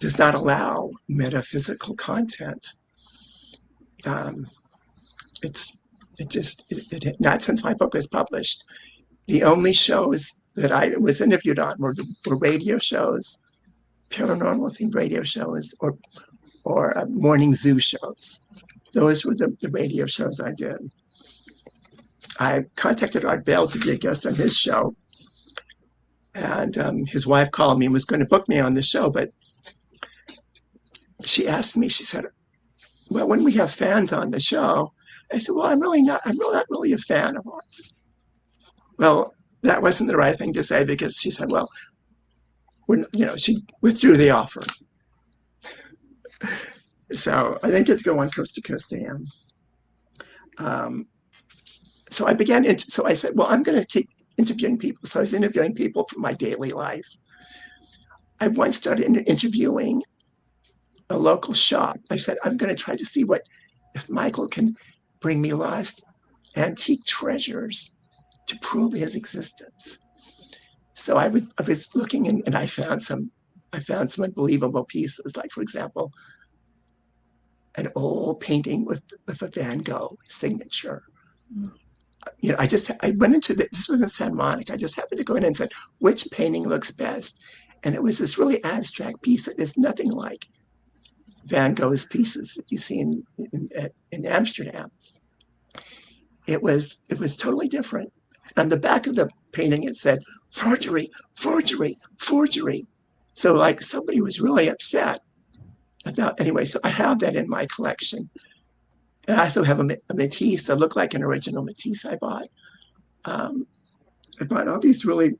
does not allow metaphysical content. Not since my book was published. The only shows that I was interviewed on were radio shows, paranormal themed radio shows, or morning zoo shows. Those were the radio shows I did. I contacted Art Bell to be a guest on his show, and his wife called me and was going to book me on the show, but she asked me, she said, well, when we have fans on the show, I said, well, I'm not really a fan of ours. Well, that wasn't the right thing to say, because she said, well, she withdrew the offer. So I didn't get to go on Coast to Coast AM. So I said, well, I'm going to keep interviewing people. So I was interviewing people from my daily life. I once started interviewing a local shop. I said, I'm going to try to see if Michael can bring me lost antique treasures to prove his existence. So I was looking and I found some unbelievable pieces. Like, for example, an old painting with a Van Gogh signature. I went into this was in Santa Monica. I just happened to go in and said, which painting looks best? And it was this really abstract piece that is nothing like Van Gogh's pieces that you see in Amsterdam. It was totally different. On the back of the painting, it said, forgery, forgery, forgery. So like somebody was really upset about, anyway, so I have that in my collection. And I also have a Matisse that looked like an original Matisse I bought. I bought all these really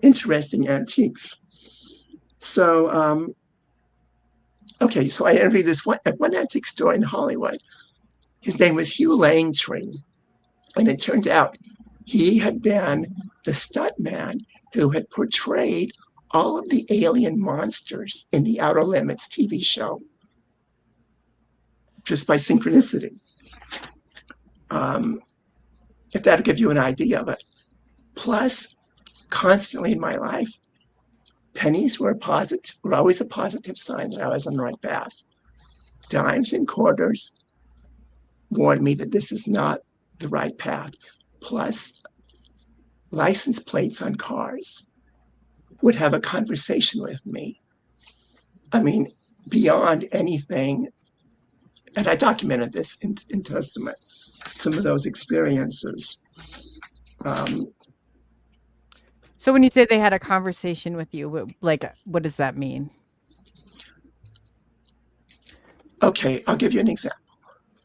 interesting antiques. So, okay, so I interviewed at one antique store in Hollywood. His name was Hugh Langtree. And it turned out he had been the stuntman who had portrayed all of the alien monsters in the Outer Limits TV show, just by synchronicity. If that'll give you an idea of it. Plus, constantly in my life, pennies were always a positive sign that I was on the right path. Dimes and quarters warned me that this is not the right path. Plus, license plates on cars would have a conversation with me. I mean, beyond anything. And I documented this in Testament, some of those experiences. So when you say they had a conversation with you, what does that mean? Okay, I'll give you an example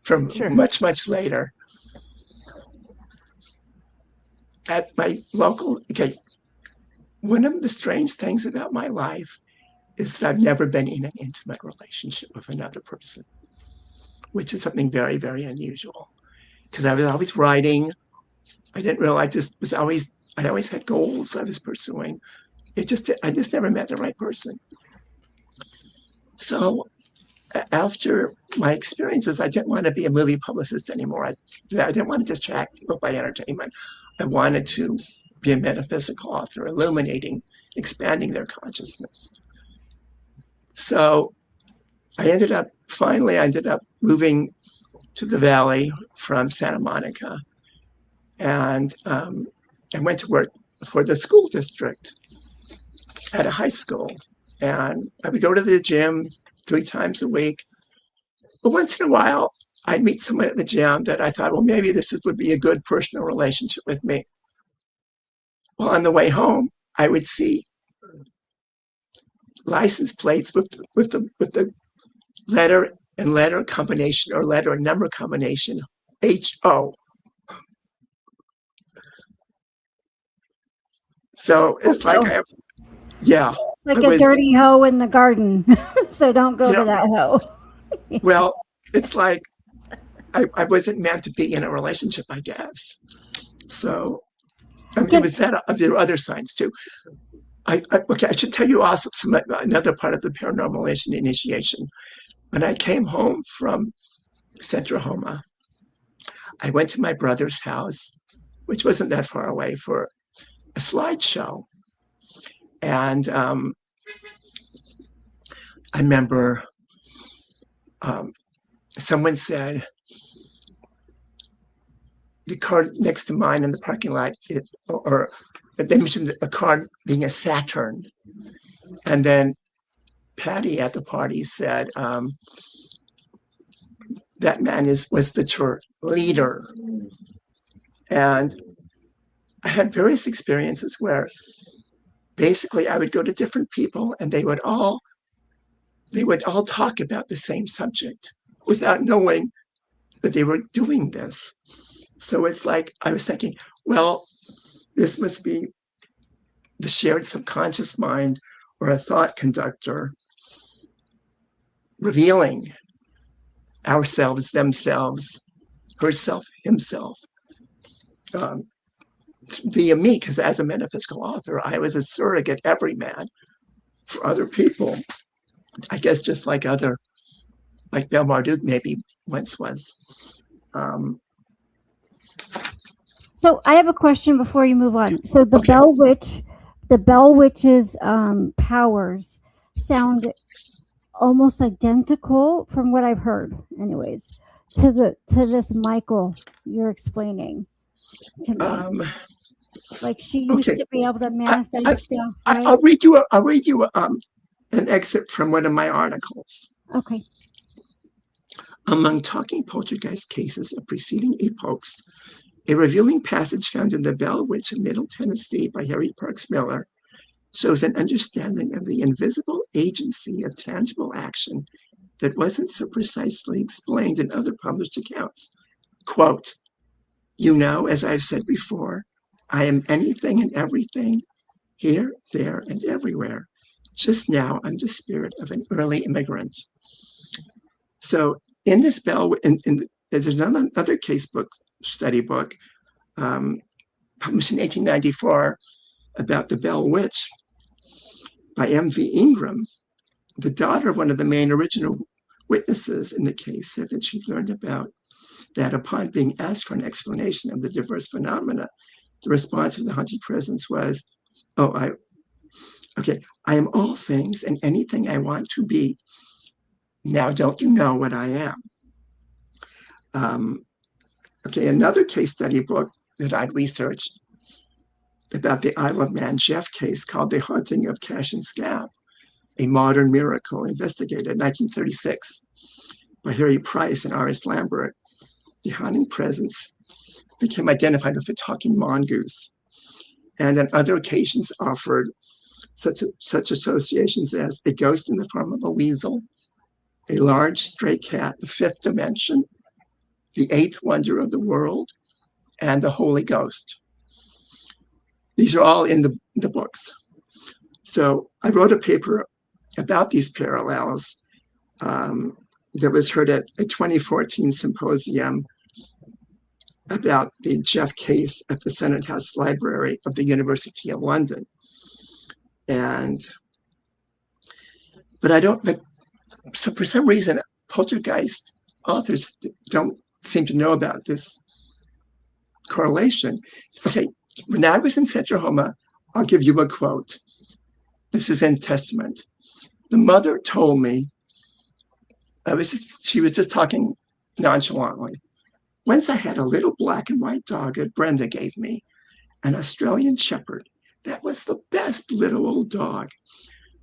from much, much later. At my local, one of the strange things about my life is that I've never been in an intimate relationship with another person, which is something very, very unusual. Because I was always writing. I always had goals I was pursuing. I just never met the right person. So after my experiences, I didn't want to be a movie publicist anymore. I didn't want to distract people by entertainment. I wanted to be a metaphysical author, illuminating, expanding their consciousness. So I ended up moving to the Valley from Santa Monica, and I went to work for the school district at a high school. And I would go to the gym 3 times a week. But once in a while, I'd meet someone at the gym that I thought, well, maybe would be a good personal relationship with me. Well, on the way home, I would see license plates with the letter and letter combination or letter and number combination HO. So it's like like a dirty hoe in the garden. So don't go to that hoe. Well, it's like I wasn't meant to be in a relationship, I guess. So I mean, it was that. There were other signs too. I should tell you also another part of the paranormal initiation. When I came home from Centrahoma, I went to my brother's house, which wasn't that far away, for a slideshow. And I remember someone said the car next to mine in the parking lot, or they mentioned a car being a Saturn. And then Patty at the party said, that man was the tour leader. And I had various experiences where basically I would go to different people and they would all talk about the same subject without knowing that they were doing this. So it's like I was thinking, well, this must be the shared subconscious mind or a thought conductor revealing ourselves, themselves, herself, himself, via me, because as a metaphysical author, I was a surrogate everyman for other people. I guess just like Belle Marduk maybe once was. So I have a question before you move on. So the Okay. Bell Witch's powers sound almost identical from what I've heard, anyways, to this Michael you're explaining to me. Like she used to be able to manifest stuff, right? I'll read you an excerpt from one of my articles. Okay. Among talking poltergeist cases of preceding epochs, a revealing passage found in The Bell Witch of Middle Tennessee by Harry Parks Miller shows an understanding of the invisible agency of tangible action that wasn't so precisely explained in other published accounts. Quote, "You know, as I've said before, I am anything and everything, here, there, and everywhere. Just now, I'm the spirit of an early immigrant." So in this there's another case book, study book, published in 1894 about the Bell Witch by M.V. Ingram. The daughter of one of the main original witnesses in the case said that she learned about that upon being asked for an explanation of the diverse phenomena, the response of the haunted presence was, I am all things and anything I want to be. Now, don't you know what I am? Another case study book that I'd researched about the Isle of Man Jeff case called The Haunting of Cash and Scab, a modern miracle investigated in 1936 by Harry Price and R.S. Lambert. The haunting presence became identified with a talking mongoose, and on other occasions offered such associations as a ghost in the form of a weasel, a large stray cat, the fifth dimension, the eighth wonder of the world, and the Holy Ghost. These are all in the books. So I wrote a paper about these parallels that was heard at a 2014 symposium about the Jeff case at the Senate House Library of the University of London. So for some reason, poltergeist authors don't seem to know about this correlation. Okay, when I was in Central Homa, I'll give you a quote. This is in Testament. The mother told me, she was just talking nonchalantly. Once I had a little black and white dog that Brenda gave me, an Australian Shepherd. That was the best little old dog.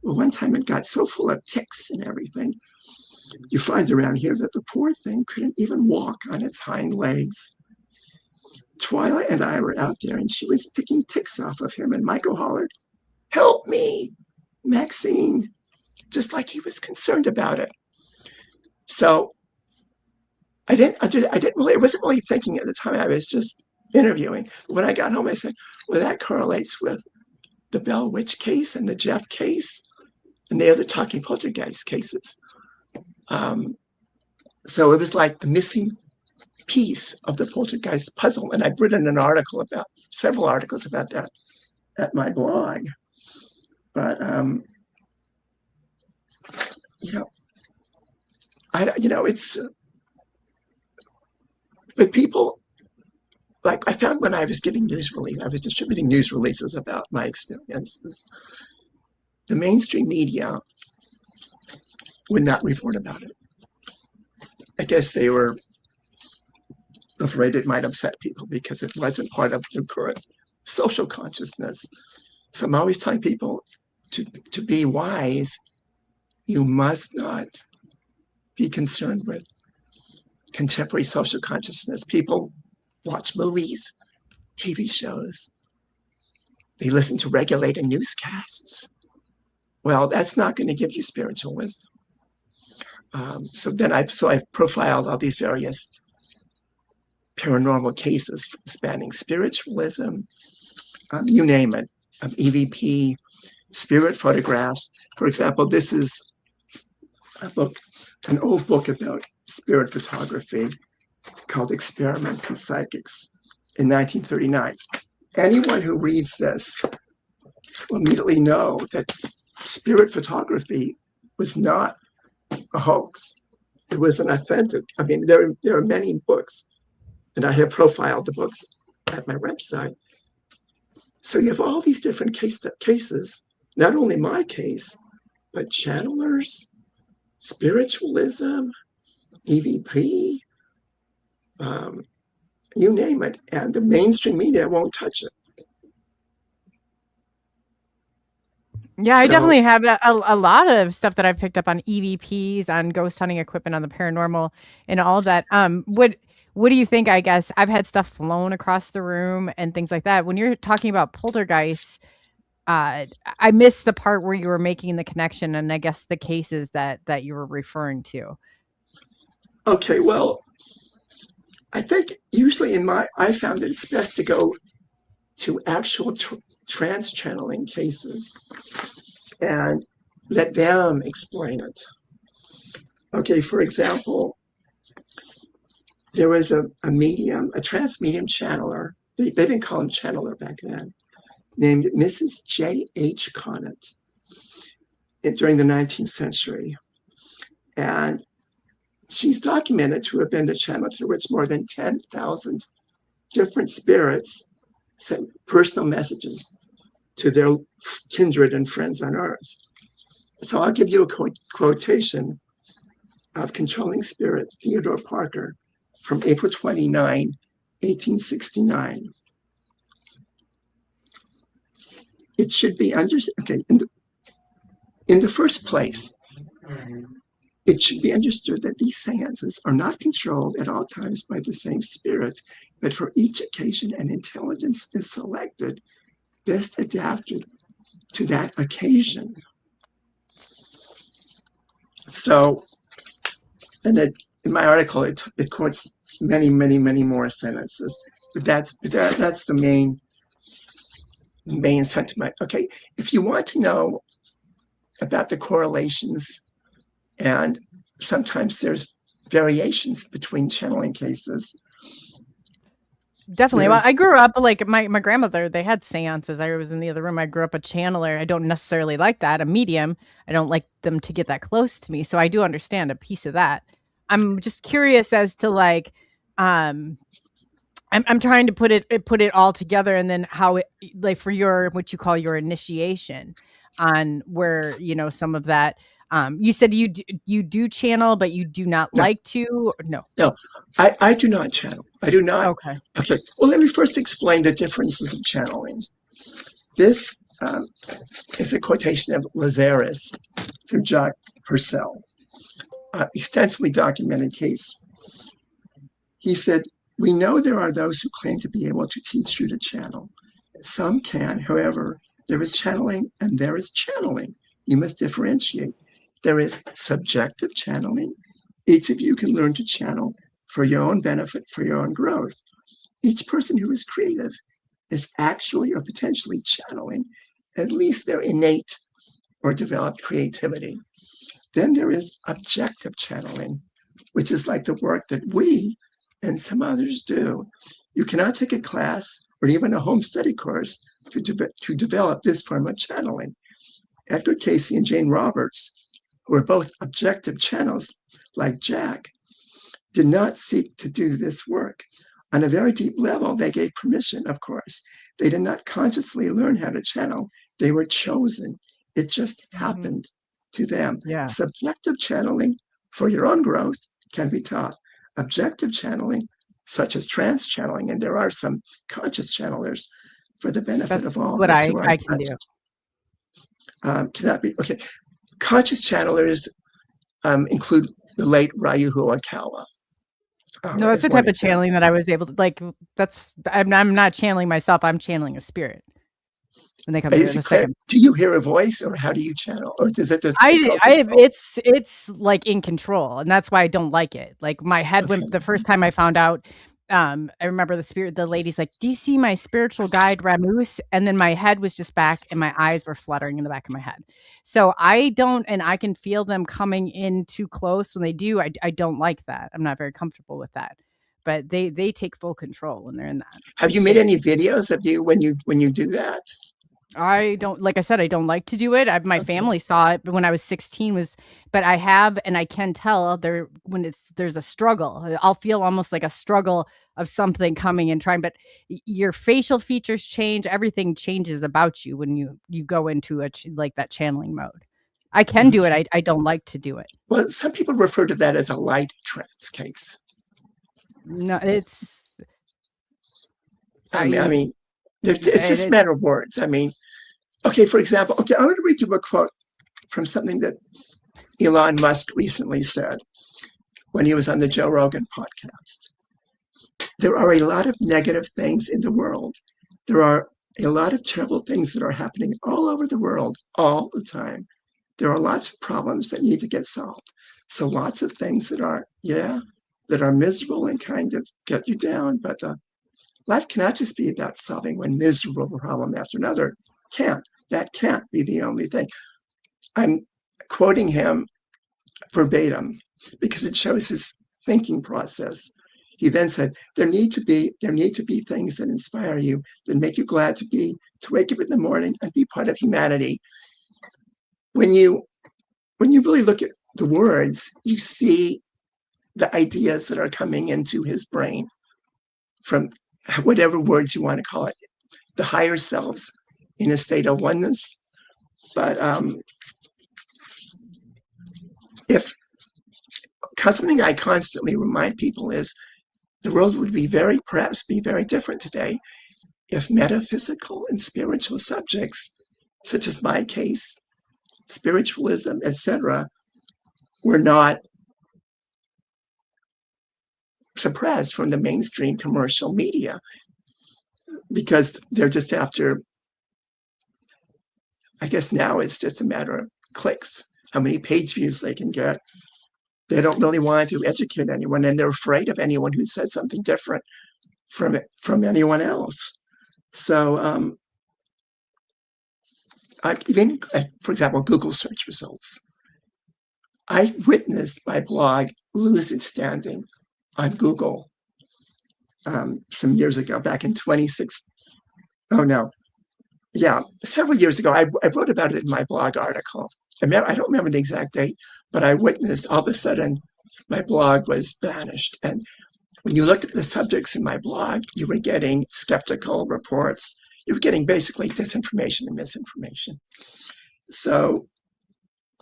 Well, one time it got so full of ticks and everything, you find around here that the poor thing couldn't even walk on its hind legs. Twyla and I were out there and she was picking ticks off of him, and Michael hollered, "Help me, Maxine," just like he was concerned about it. So I wasn't really thinking at the time. I was just interviewing. When I got home, I said, well, that correlates with the Bell Witch case and the Jeff case and the other talking poltergeist cases. So it was like the missing piece of the poltergeist puzzle. And I've written several articles about that at my blog. But, but people, like I found when I was giving I was distributing news releases about my experiences, the mainstream media would not report about it. I guess they were afraid it might upset people because it wasn't part of the current social consciousness. So I'm always telling people to be wise, you must not be concerned with contemporary social consciousness. People watch movies, TV shows. They listen to regulated newscasts. Well, that's not going to give you spiritual wisdom. So I've profiled all these various paranormal cases spanning spiritualism, you name it, EVP, spirit photographs. For example, this is a book, an old book about spirit photography called Experiments in Psychics in 1939. Anyone who reads this will immediately know that spirit photography was not a hoax. It was an authentic. I mean, there are many books, and I have profiled the books at my website. So you have all these different cases, not only my case, but channelers, spiritualism, EVP, you name it, and the mainstream media won't touch it. Yeah, I definitely have a lot of stuff that I've picked up on EVPs, on ghost hunting equipment, on the paranormal, and all that. What do you think? I guess I've had stuff flown across the room and things like that. When you're talking about poltergeists, I missed the part where you were making the connection, and I guess the cases that you were referring to. Okay, well, I think usually I found that it's best to go to actual trance channeling cases and let them explain it. Okay, for example, there was a medium, a trance medium channeler. They didn't call him channeler back then, named Mrs. J.H. Conant during the 19th century. And she's documented to have been the channel through which more than 10,000 different spirits sent personal messages to their kindred and friends on Earth. So I'll give you a quotation of controlling spirit Theodore Parker from April 29, 1869. It should be understood, okay, in the first place, it should be understood that these seances are not controlled at all times by the same spirit, but for each occasion an intelligence is selected, best adapted to that occasion. So, and in my article, it quotes many more sentences, but that's the main sentiment. Okay, if you want to know about the correlations, and sometimes there's variations between channeling cases. Definitely. Well, I grew up like my grandmother, they had seances. I was in the other room. I grew up a channeler. I don't necessarily like that. A medium. I don't like them to get that close to me. So I do understand a piece of that. I'm just curious as to like, I'm trying to put it all together, and then how it, like for your, what you call your initiation on where, you know, some of that, you said you do channel, but you do not like to. No, I do not channel. I do not. Okay. Well, let me first explain the differences of channeling. This is a quotation of Lazarus through Jacques Purcell, extensively documented case. He said, "We know there are those who claim to be able to teach you to channel. Some can, however, there is channeling and there is channeling. You must differentiate. There is subjective channeling. Each of you can learn to channel for your own benefit, for your own growth. Each person who is creative is actually or potentially channeling at least their innate or developed creativity. Then there is objective channeling, which is like the work that we and some others do. You cannot take a class or even a home study course to develop this form of channeling. Edgar Cayce and Jane Roberts, who are both objective channels like Jack, did not seek to do this work. On a very deep level, they gave permission, of course. They did not consciously learn how to channel. They were chosen. It just happened to them. Yeah. Subjective channeling for your own growth can be taught. Objective channeling, such as trance channeling, and there are some conscious channelers for the benefit of all what those who are I can do. Cannot be okay. Conscious channelers include the late Ryu Huakawa. No, that's the type of channeling that I was able to, like, I'm not channeling myself, I'm channeling a spirit when they come through in a second. Do you hear a voice, or how do you channel? Or does it just it's like in control, and that's why I don't like it. Like, my head went the first time I found out. I remember the lady's like, "Do you see my spiritual guide Ramus?" And then my head was just back and my eyes were fluttering in the back of my head. So I can feel them coming in too close when they do. I don't like that. I'm not very comfortable with that. But they take full control when they're in that. Have you made any videos of you when you do that? I don't, like I said, I don't like to do it. My family saw it when I was 16 but I have, and I can tell there's a struggle. I'll feel almost like a struggle of something coming and trying, but your facial features change. Everything changes about you when you go into like that channeling mode. I can do it. I don't like to do it. Well, some people refer to that as a light trance case. No, it's, I mean, it's just a matter of words. I mean, okay, for example, I'm going to read you a quote from something that Elon Musk recently said when he was on the Joe Rogan podcast. There are a lot of negative things in the world. There are a lot of terrible things that are happening all over the world all the time. There are lots of problems that need to get solved. So lots of things that are miserable and kind of get you down, but life cannot just be about solving one miserable problem after another. That can't be the only thing. I'm quoting him verbatim because it shows his thinking process. He then said, there need to be things that inspire you, that make you glad to wake up in the morning and be part of humanity. When you really look at the words, you see the ideas that are coming into his brain from whatever words you want to call it, the higher selves in a state of oneness. But something I constantly remind people is the world would perhaps be very different today if metaphysical and spiritual subjects, such as my case, spiritualism, etc., were not suppressed from the mainstream commercial media, because they're just after, I guess now it's just a matter of clicks, how many page views they can get. They don't really want to educate anyone, and they're afraid of anyone who says something different from anyone else. So even, for example, Google search results. I witnessed my blog lose its standing on Google some years ago, back in 2016. Oh, no. Yeah, several years ago, I wrote about it in my blog article. I don't remember the exact date, but I witnessed all of a sudden my blog was banished. And when you looked at the subjects in my blog, you were getting skeptical reports. You were getting basically disinformation and misinformation. So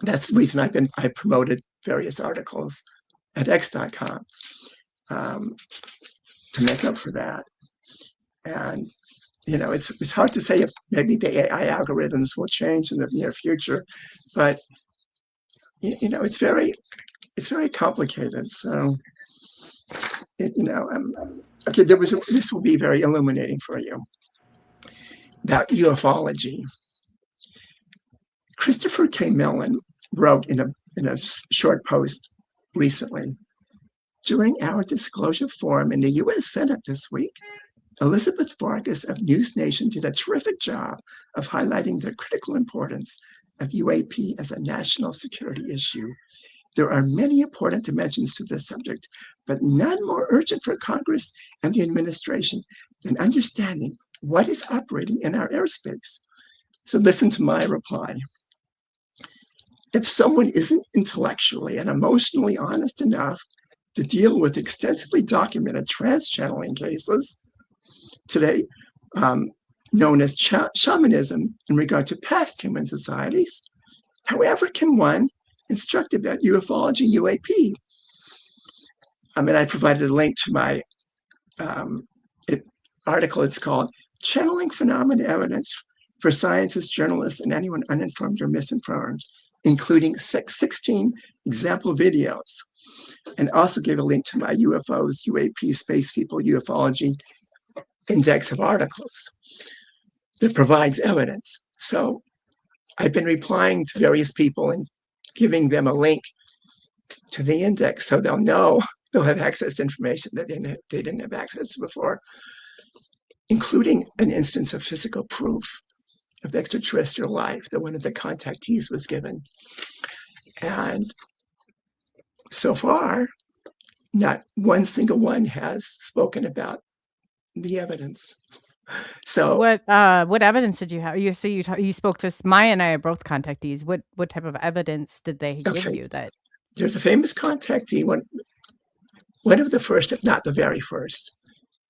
that's the reason I promoted various articles at x.com to make up for that. And it's hard to say if maybe the AI algorithms will change in the near future, but it's very complicated. So okay, this will be very illuminating for you about ufology. Christopher K. Mellon wrote in a short post recently, during our disclosure forum in the U.S. Senate this week, Elizabeth Vargas of News Nation did a terrific job of highlighting the critical importance of UAP as a national security issue. There are many important dimensions to this subject, but none more urgent for Congress and the administration than understanding what is operating in our airspace. So listen to my reply. If someone isn't intellectually and emotionally honest enough to deal with extensively documented trans-channeling cases today, known as shamanism in regard to past human societies, However can one instruct about ufology, UAP? I mean, I provided a link to my article. It's called Channeling Phenomena Evidence for Scientists, Journalists, and Anyone Uninformed or Misinformed, including 16 example videos. And also gave a link to my UFOs, UAP, Space People, Ufology index of articles that provides evidence. So I've been replying to various people and giving them a link to the index so they'll know, they'll have access to information that they didn't have access to before, including an instance of physical proof of extraterrestrial life that one of the contactees was given. And so far, not one single one has spoken about the evidence. So what evidence did you have? You spoke to MIYA and I are both contactees. What type of evidence did they give you that? There's a famous contactee, one of the first, if not the very first,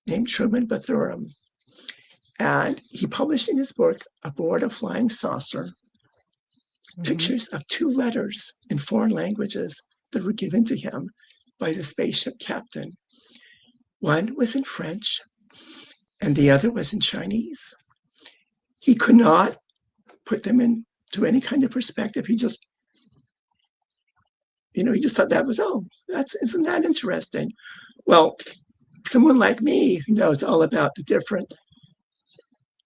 named Truman Bathurum. And he published in his book, Aboard a Flying Saucer, pictures of 2 letters in foreign languages that were given to him by the spaceship captain. One was in French and the other was in Chinese. He could not put them into any kind of perspective. He just thought that was, isn't that interesting? Well, someone like me who knows all about the different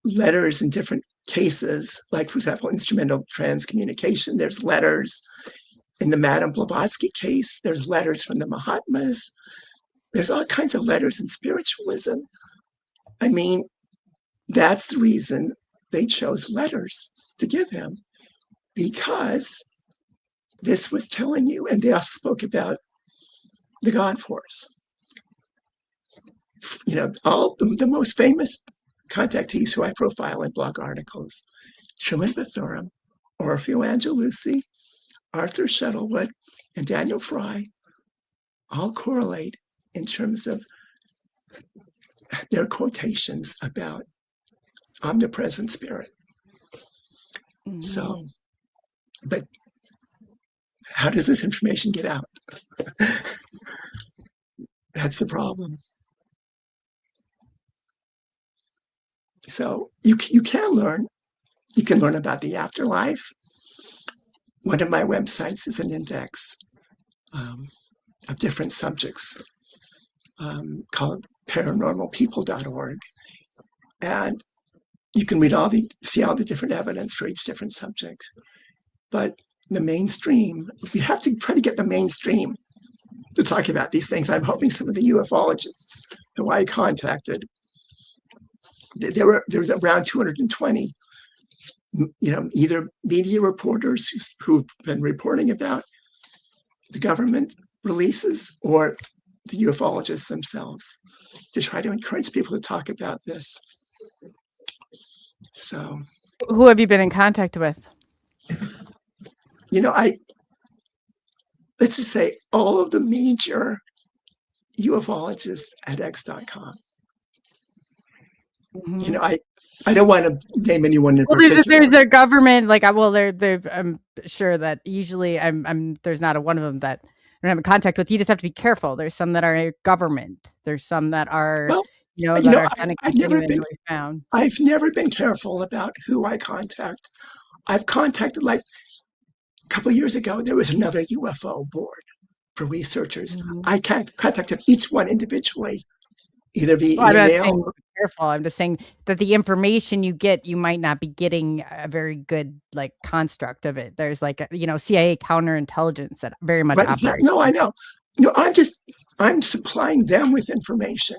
letters in different cases, like, for example, instrumental transcommunication, there's letters. In the Madame Blavatsky case, there's letters from the Mahatmas. There's all kinds of letters in spiritualism. I mean, that's the reason they chose letters to give him, because this was telling you, and they also spoke about the God Force. All the most famous contactees who I profile in blog articles, Truman Bathurum, Orfeo Angelucci, Arthur Shuttlewood, and Daniel Fry, all correlate in terms of their quotations about omnipresent spirit. So, but how does this information get out? That's the problem. So you can learn. You can learn about the afterlife. One of my websites is an index of different subjects called paranormalpeople.org. And you can read see all the different evidence for each different subject. But the mainstream, you have to try to get the mainstream to talk about these things. I'm hoping some of the ufologists who I contacted, there was around 220, either media reporters who've been reporting about the government releases or the ufologists themselves, to try to encourage people to talk about this. So, who have you been in contact with? Let's just say all of the major ufologists at X.com. I don't want to name anyone in particular. There's a government, I'm sure that usually there's not one of them that I don't have contact with. You just have to be careful. There's some that are government. There's some that are, I've never been careful about who I contact. I've contacted, like a couple of years ago, there was another UFO board for researchers. I contacted each one individually, either via email. Careful. I'm just saying that the information you get, you might not be getting a very good construct of it. There's CIA counterintelligence that very much operates. Exactly. No, I know. I'm supplying them with information.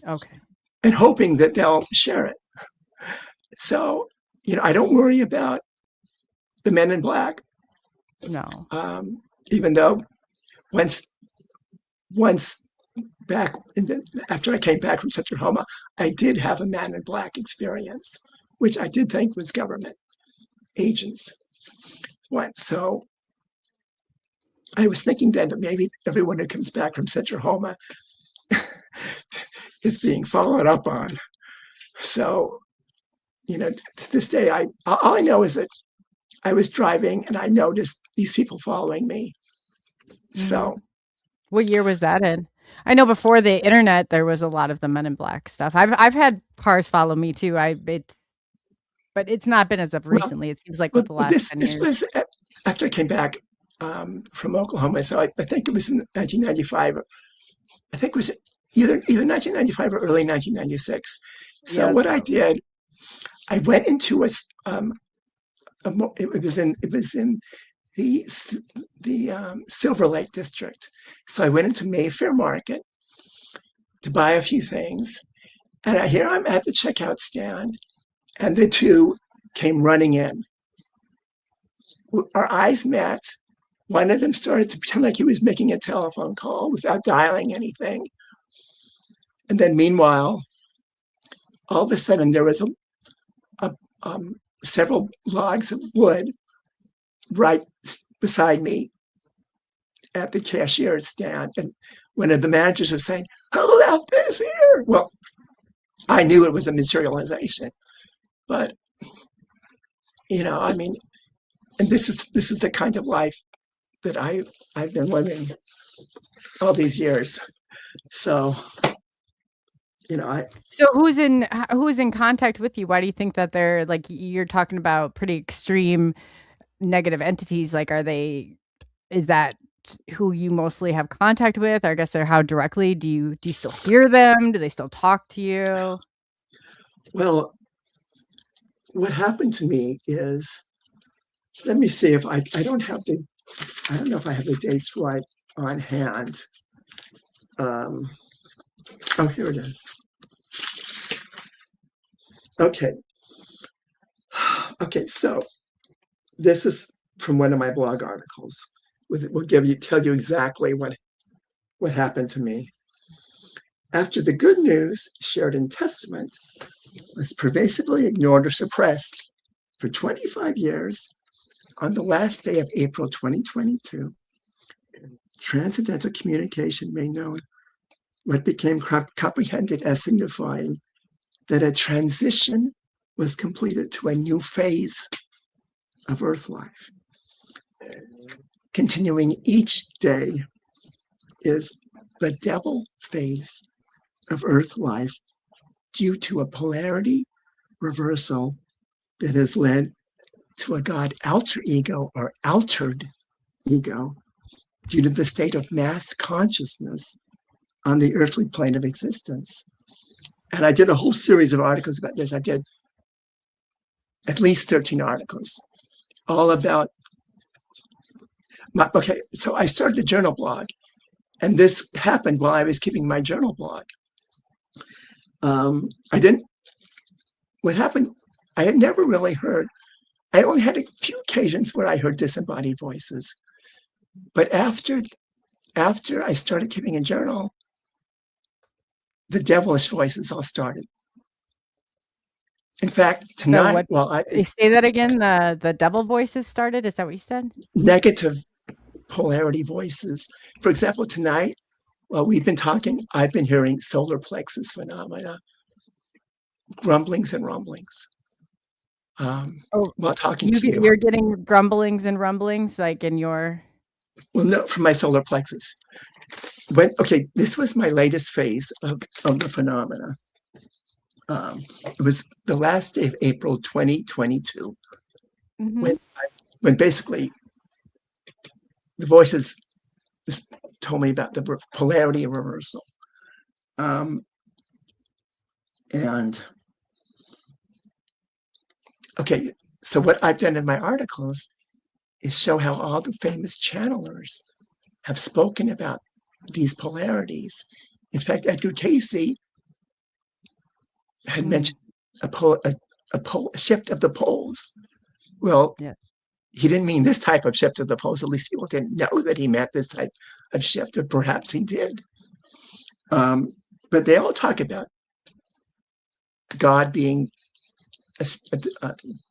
Okay. And hoping that they'll share it. So, I don't worry about the men in black. No. Even though once back after I came back from Central Homa, I did have a man in black experience, which I did think was government agents. So I was thinking then that maybe everyone who comes back from Central Homa is being followed up on. So, to this day, all I know is that I was driving and I noticed these people following me. So, what year was that in? I know before the internet, there was a lot of the Men in Black stuff. I've had cars follow me too. But it's not been as of recently. It seems like with the last 10 this years. was after I came back from Oklahoma. So I think it was in 1995. I think it was either 1995 or early 1996. So what I did, I went into it was in the Silver Lake district. So I went into Mayfair Market to buy a few things, and here I'm at the checkout stand, and the two came running in. Our eyes met. One of them started to pretend like he was making a telephone call without dialing anything. And then meanwhile, all of a sudden there was several logs of wood right beside me at the cashier's stand. And one of the managers was saying, "Who left this here?" Well, I knew it was a materialization, but I mean, and this is the kind of life that I've been living all these years. So, So who's in contact with you? Why do you think that they're like, you're talking about pretty extreme negative entities? Like, is that who you mostly have contact with? Or I guess, or how directly do you still hear them? Do they still talk to you? Well, what happened to me is, let me see if I don't know if I have the dates right on hand. Oh, here it is. Okay, so this is from one of my blog articles. We'll tell you exactly what happened to me. After the good news shared in Testament was pervasively ignored or suppressed for 25 years, on the last day of April 2022, transcendental communication made known what became comprehended as signifying that a transition was completed to a new phase of Earth life. Continuing each day is the devil phase of Earth life due to a polarity reversal that has led to a God alter ego or altered ego due to the state of mass consciousness on the earthly plane of existence. And I did a whole series of articles about this. I did at least 13 articles, all about so I started a journal blog, and this happened while I was keeping my journal blog. What happened, I had never really heard, I only had a few occasions where I heard disembodied voices. But after I started keeping a journal, the devilish voices all started. In fact, tonight, say that again. The devil voices started. Is that what you said? Negative polarity voices. For example, tonight, while we've been talking, I've been hearing solar plexus phenomena, grumblings and rumblings. While talking to you, you're getting grumblings and rumblings, like in your. Well, no, from my solar plexus. This was my latest phase of the phenomena. It was the last day of April 2022, when basically the voices just told me about the polarity reversal. So what I've done in my articles is show how all the famous channelers have spoken about these polarities. In fact, Edgar Casey had mentioned a shift of the poles. Well, he didn't mean this type of shift of the poles. At least people didn't know that he meant this type of shift, or perhaps he did. But they all talk about God being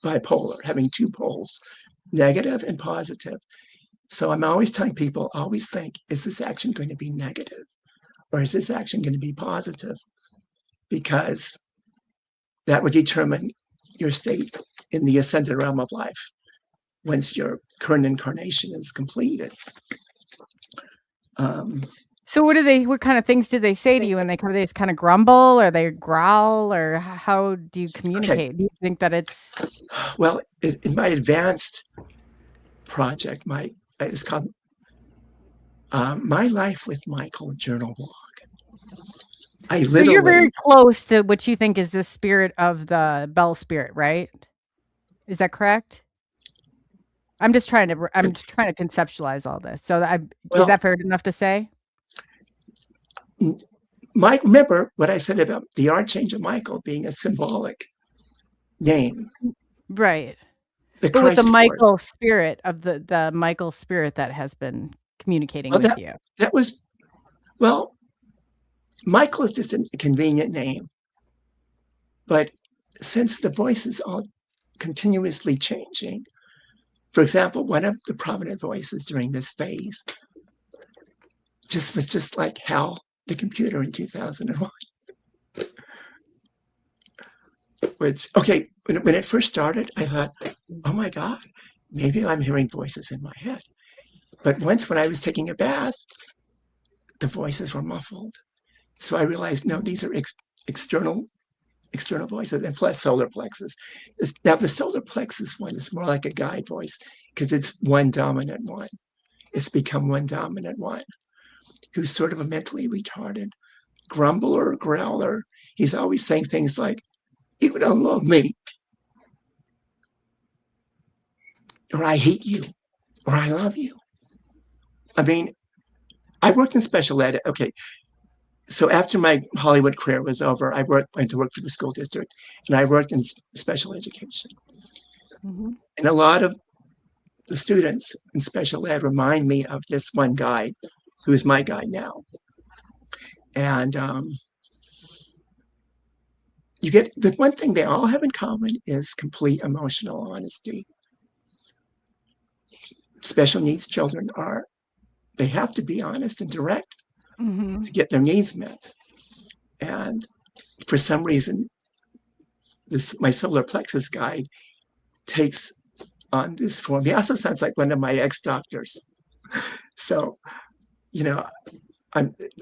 bipolar, having two poles, negative and positive. So I'm always telling people, always think, is this action going to be negative, or is this action going to be positive? Because that would determine your state in the ascended realm of life. once your current incarnation is completed. So what kind of things do they say to you when they come? They just kind of grumble, or they growl, or how do you communicate? Okay. Do you think that it's... Well, in my advanced project, it's called My Life with Michael journal blog. So you're very close to what you think is the spirit of the Bell spirit, right? Is that correct? I'm just trying to conceptualize all this. So is that fair enough to say? Mike, remember what I said about the Archangel Michael being a symbolic name, right? But with the Michael spirit of the Michael spirit that has been communicating with you. That was, Michael is just a convenient name, but since the voice is all continuously changing, for example, one of the prominent voices during this phase was just like Hal the computer in 2001. When it first started, I thought, oh my God, maybe I'm hearing voices in my head. But once when I was taking a bath, the voices were muffled. So I realized, no, these are external voices, and plus solar plexus. Now the solar plexus one is more like a guide voice because it's one dominant one. It's become one dominant one who's sort of a mentally retarded grumbler, growler. He's always saying things like, you don't love me, or I hate you, or I love you. I mean, I worked in special ed. Okay, so after my Hollywood career was over, I went to work for the school district, and I worked in special education. Mm-hmm. And a lot of the students in special ed remind me of this one guy, who is my guy now. And you get the one thing they all have in common is complete emotional honesty. Special needs children they have to be honest and direct to get their needs met. And for some reason, my solar plexus guide takes on this form. He also sounds like one of my ex-doctors. So,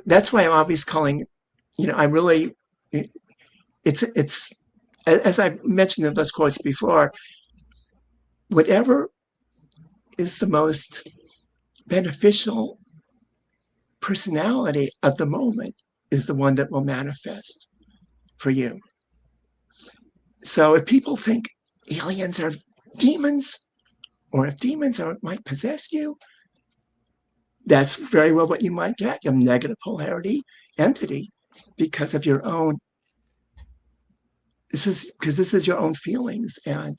that's why I'm always calling, it's as I mentioned in those quotes before, whatever is the most beneficial personality of the moment is the one that will manifest for you. So if people think aliens are demons, or if demons might possess you, that's very well what you might get, a negative polarity entity, because of your own, this is your own feelings, and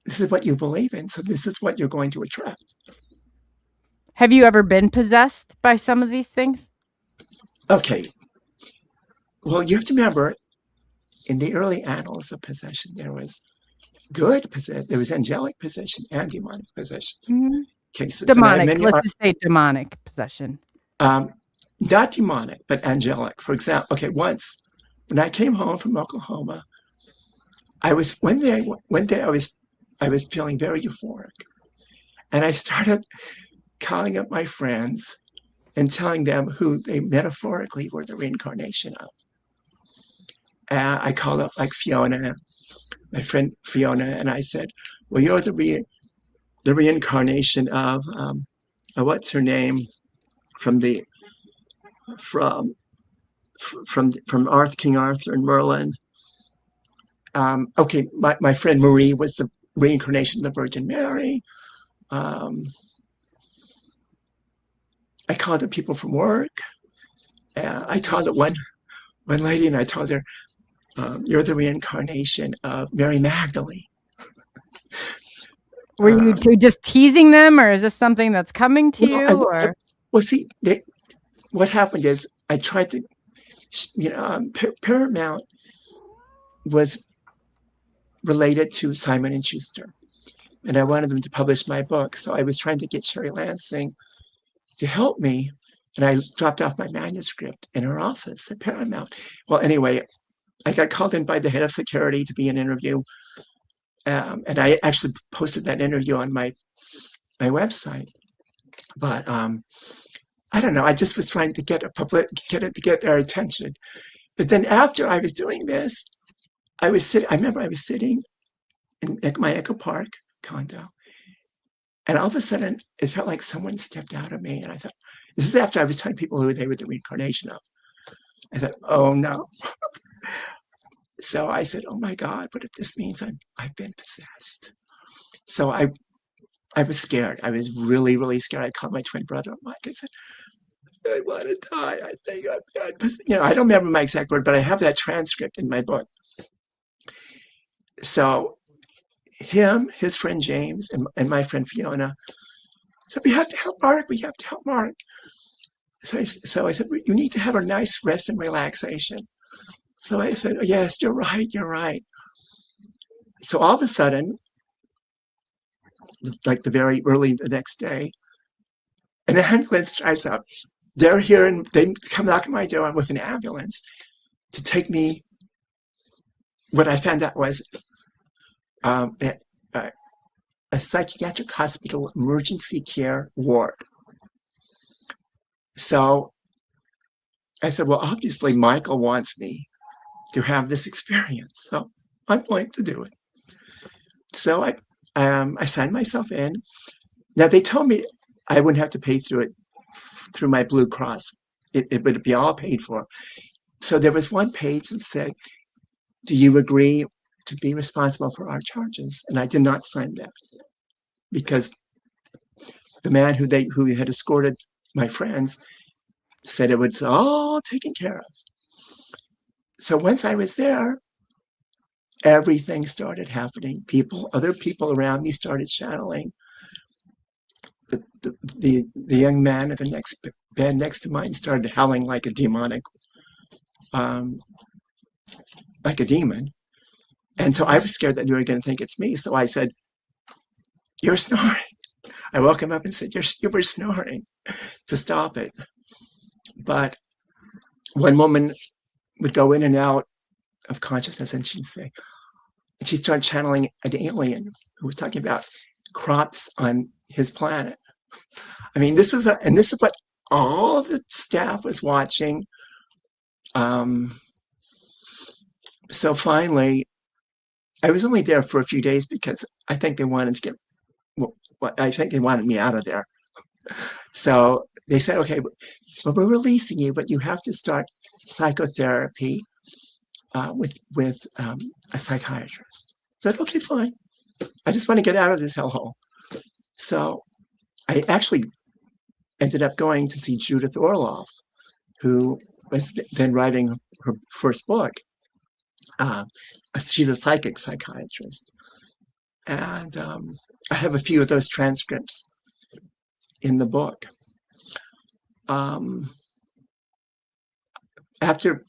this is what you believe in, so this is what you're going to attract. Have you ever been possessed by some of these things? Okay. Well, you have to remember, in the early annals of possession, there was good possession, there was angelic possession and demonic possession cases. Demonic, let's just say demonic possession. Not demonic, but angelic. For example, once when I came home from Oklahoma, one day I was feeling very euphoric, and I started calling up my friends and telling them who they metaphorically were the reincarnation of. I called up like Fiona, my friend Fiona, and I said, well, you're the reincarnation of, what's her name, from King Arthur and Merlin. My friend Marie was the reincarnation of the Virgin Mary. I called up people from work. I called up one lady, and I told her, you're the reincarnation of Mary Magdalene. Were you just teasing them, or is this something that's coming to you? What happened is I tried to, Paramount was related to Simon & Schuster, and I wanted them to publish my book. So I was trying to get Sherry Lansing to help me, and I dropped off my manuscript in her office at Paramount. Well, anyway, I got called in by the head of security to be an interview, and I actually posted that interview on my my website. But I don't know. I just was trying to get get their attention. But then after I was doing this, I remember I was sitting in my Echo Park condo, and all of a sudden it felt like someone stepped out of me. And I thought, this is after I was telling people who they were the reincarnation of. I thought, oh no. So I said, oh my God, what if this means I've been possessed? So I was scared. I was really, really scared. I called my twin brother, Mike. I said, I want to die. I think I don't remember my exact word, but I have that transcript in my book. So him, his friend James, and my friend Fiona said, we have to help Mark. We have to help Mark. So I said, you need to have a nice rest and relaxation. So I said, oh, yes, you're right. You're right. So all of a sudden, like the very early the next day, an ambulance drives up. They're here and they come knock on my door with an ambulance to take me. What I found out was a psychiatric hospital emergency care ward. So I said, well, obviously Michael wants me to have this experience, so I'm going to do it. So I signed myself in. Now they told me I wouldn't have to pay through my Blue Cross. It would be all paid for. So there was one page that said, do you agree to be responsible for our charges? And I did not sign that because the man who had escorted my friends said it was all taken care of. So once I was there, everything started happening. Other people around me started channeling. The young man at the next bed next to mine started howling like a demonic, like a demon. And so I was scared that they were going to think it's me. So I said, you're snoring. I woke him up and said, you were snoring, to stop it. But one woman would go in and out of consciousness and she'd started channeling an alien who was talking about crops on his planet. I mean, this is what all of the staff was watching. So finally, I was only there for a few days because I think they wanted me out of there. So they said, okay, well, we're releasing you, but you have to start psychotherapy with a psychiatrist. I said, okay, fine. I just want to get out of this hellhole. So I actually ended up going to see Judith Orloff, who was then writing her first book. She's a psychic psychiatrist. And I have a few of those transcripts in the book. After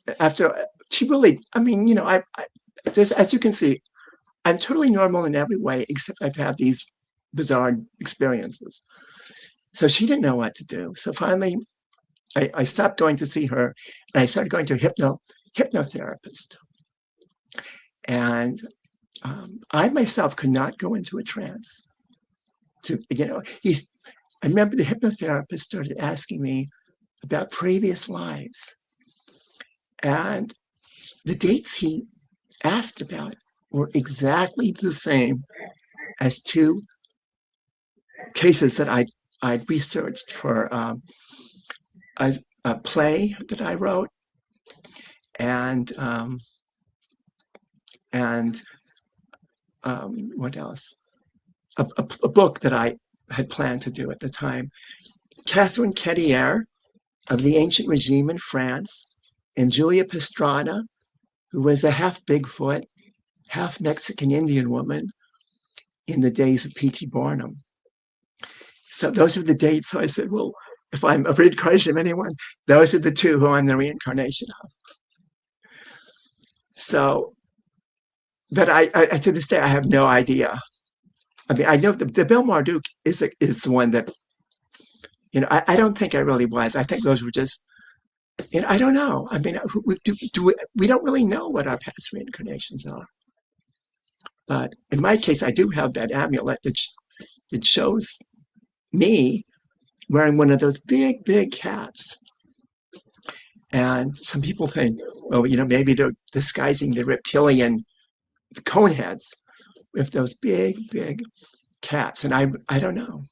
she really, I mean, as you can see, I'm totally normal in every way, except I've had these bizarre experiences. So she didn't know what to do. So finally, I stopped going to see her, and I started going to a hypnotherapist. And I myself could not go into a trance. I remember the hypnotherapist started asking me about previous lives. And the dates he asked about were exactly the same as two cases that I'd researched for a play that I wrote and what else? A book that I had planned to do at the time. Catherine Quetier of the Ancient Regime in France, and Julia Pastrana, who was a half Bigfoot, half Mexican Indian woman in the days of P.T. Barnum. So those are the dates. So I said, well, if I'm a reincarnation of anyone, those are the two who I'm the reincarnation of. So, but I to this day, I have no idea. I mean, I know the Bill Marduk is the one that, I don't think I really was. I think those were just, I don't know. I mean, we don't really know what our past reincarnations are. But in my case, I do have that amulet that shows me wearing one of those big caps. And some people think, well, maybe they're disguising the reptilian cone heads with those big caps. And I don't know.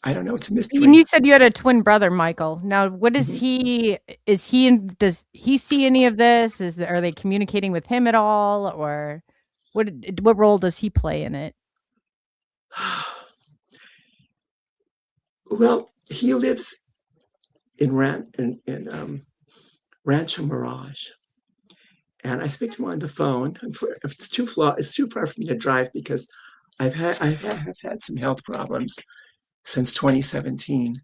I don't know. It's a mystery. And you said you had a twin brother, Michael. Now, what is Mhm. does he see any of this? Are they communicating with him at all? Or what role does he play in it? Well, he lives in Rancho Mirage. And I speak to him on the phone. It's too far for me to drive because I have had some health problems since 2017.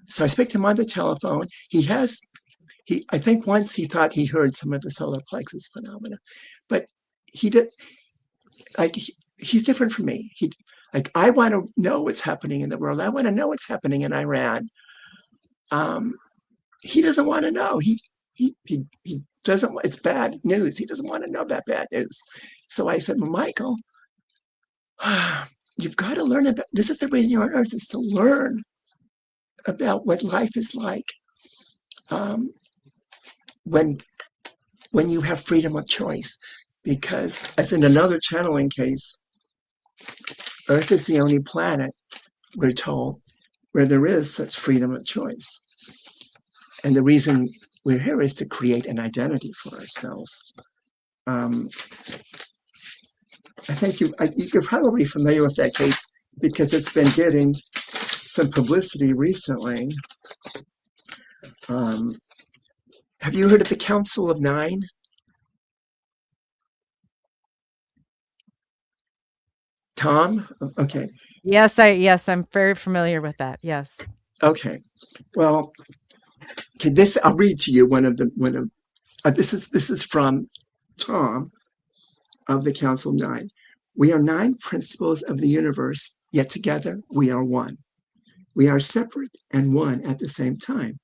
So I speak to him on the telephone. I think once he thought he heard some of the solar plexus phenomena, but he did, like, he's different from me. I want to know what's happening in the world. I want to know what's happening in Iran. He doesn't want to know. He doesn't. It's bad news. He doesn't want to know about bad news. So I said, well, Michael, you've got to learn about. This is the reason you're on Earth, is to learn about what life is like when you have freedom of choice. Because, as in another channeling case, Earth is the only planet, we're told, where there is such freedom of choice. And the reason we're here is to create an identity for ourselves. I think you're probably familiar with that case because it's been getting some publicity recently. Have you heard of the Council of Nine? Tom? Okay. Yes, I'm very familiar with that. Yes. Okay. Well, I'll read to you this is from Tom of the Council of Nine. We are 9 principles of the universe, yet together we are one. We are separate and one at the same time.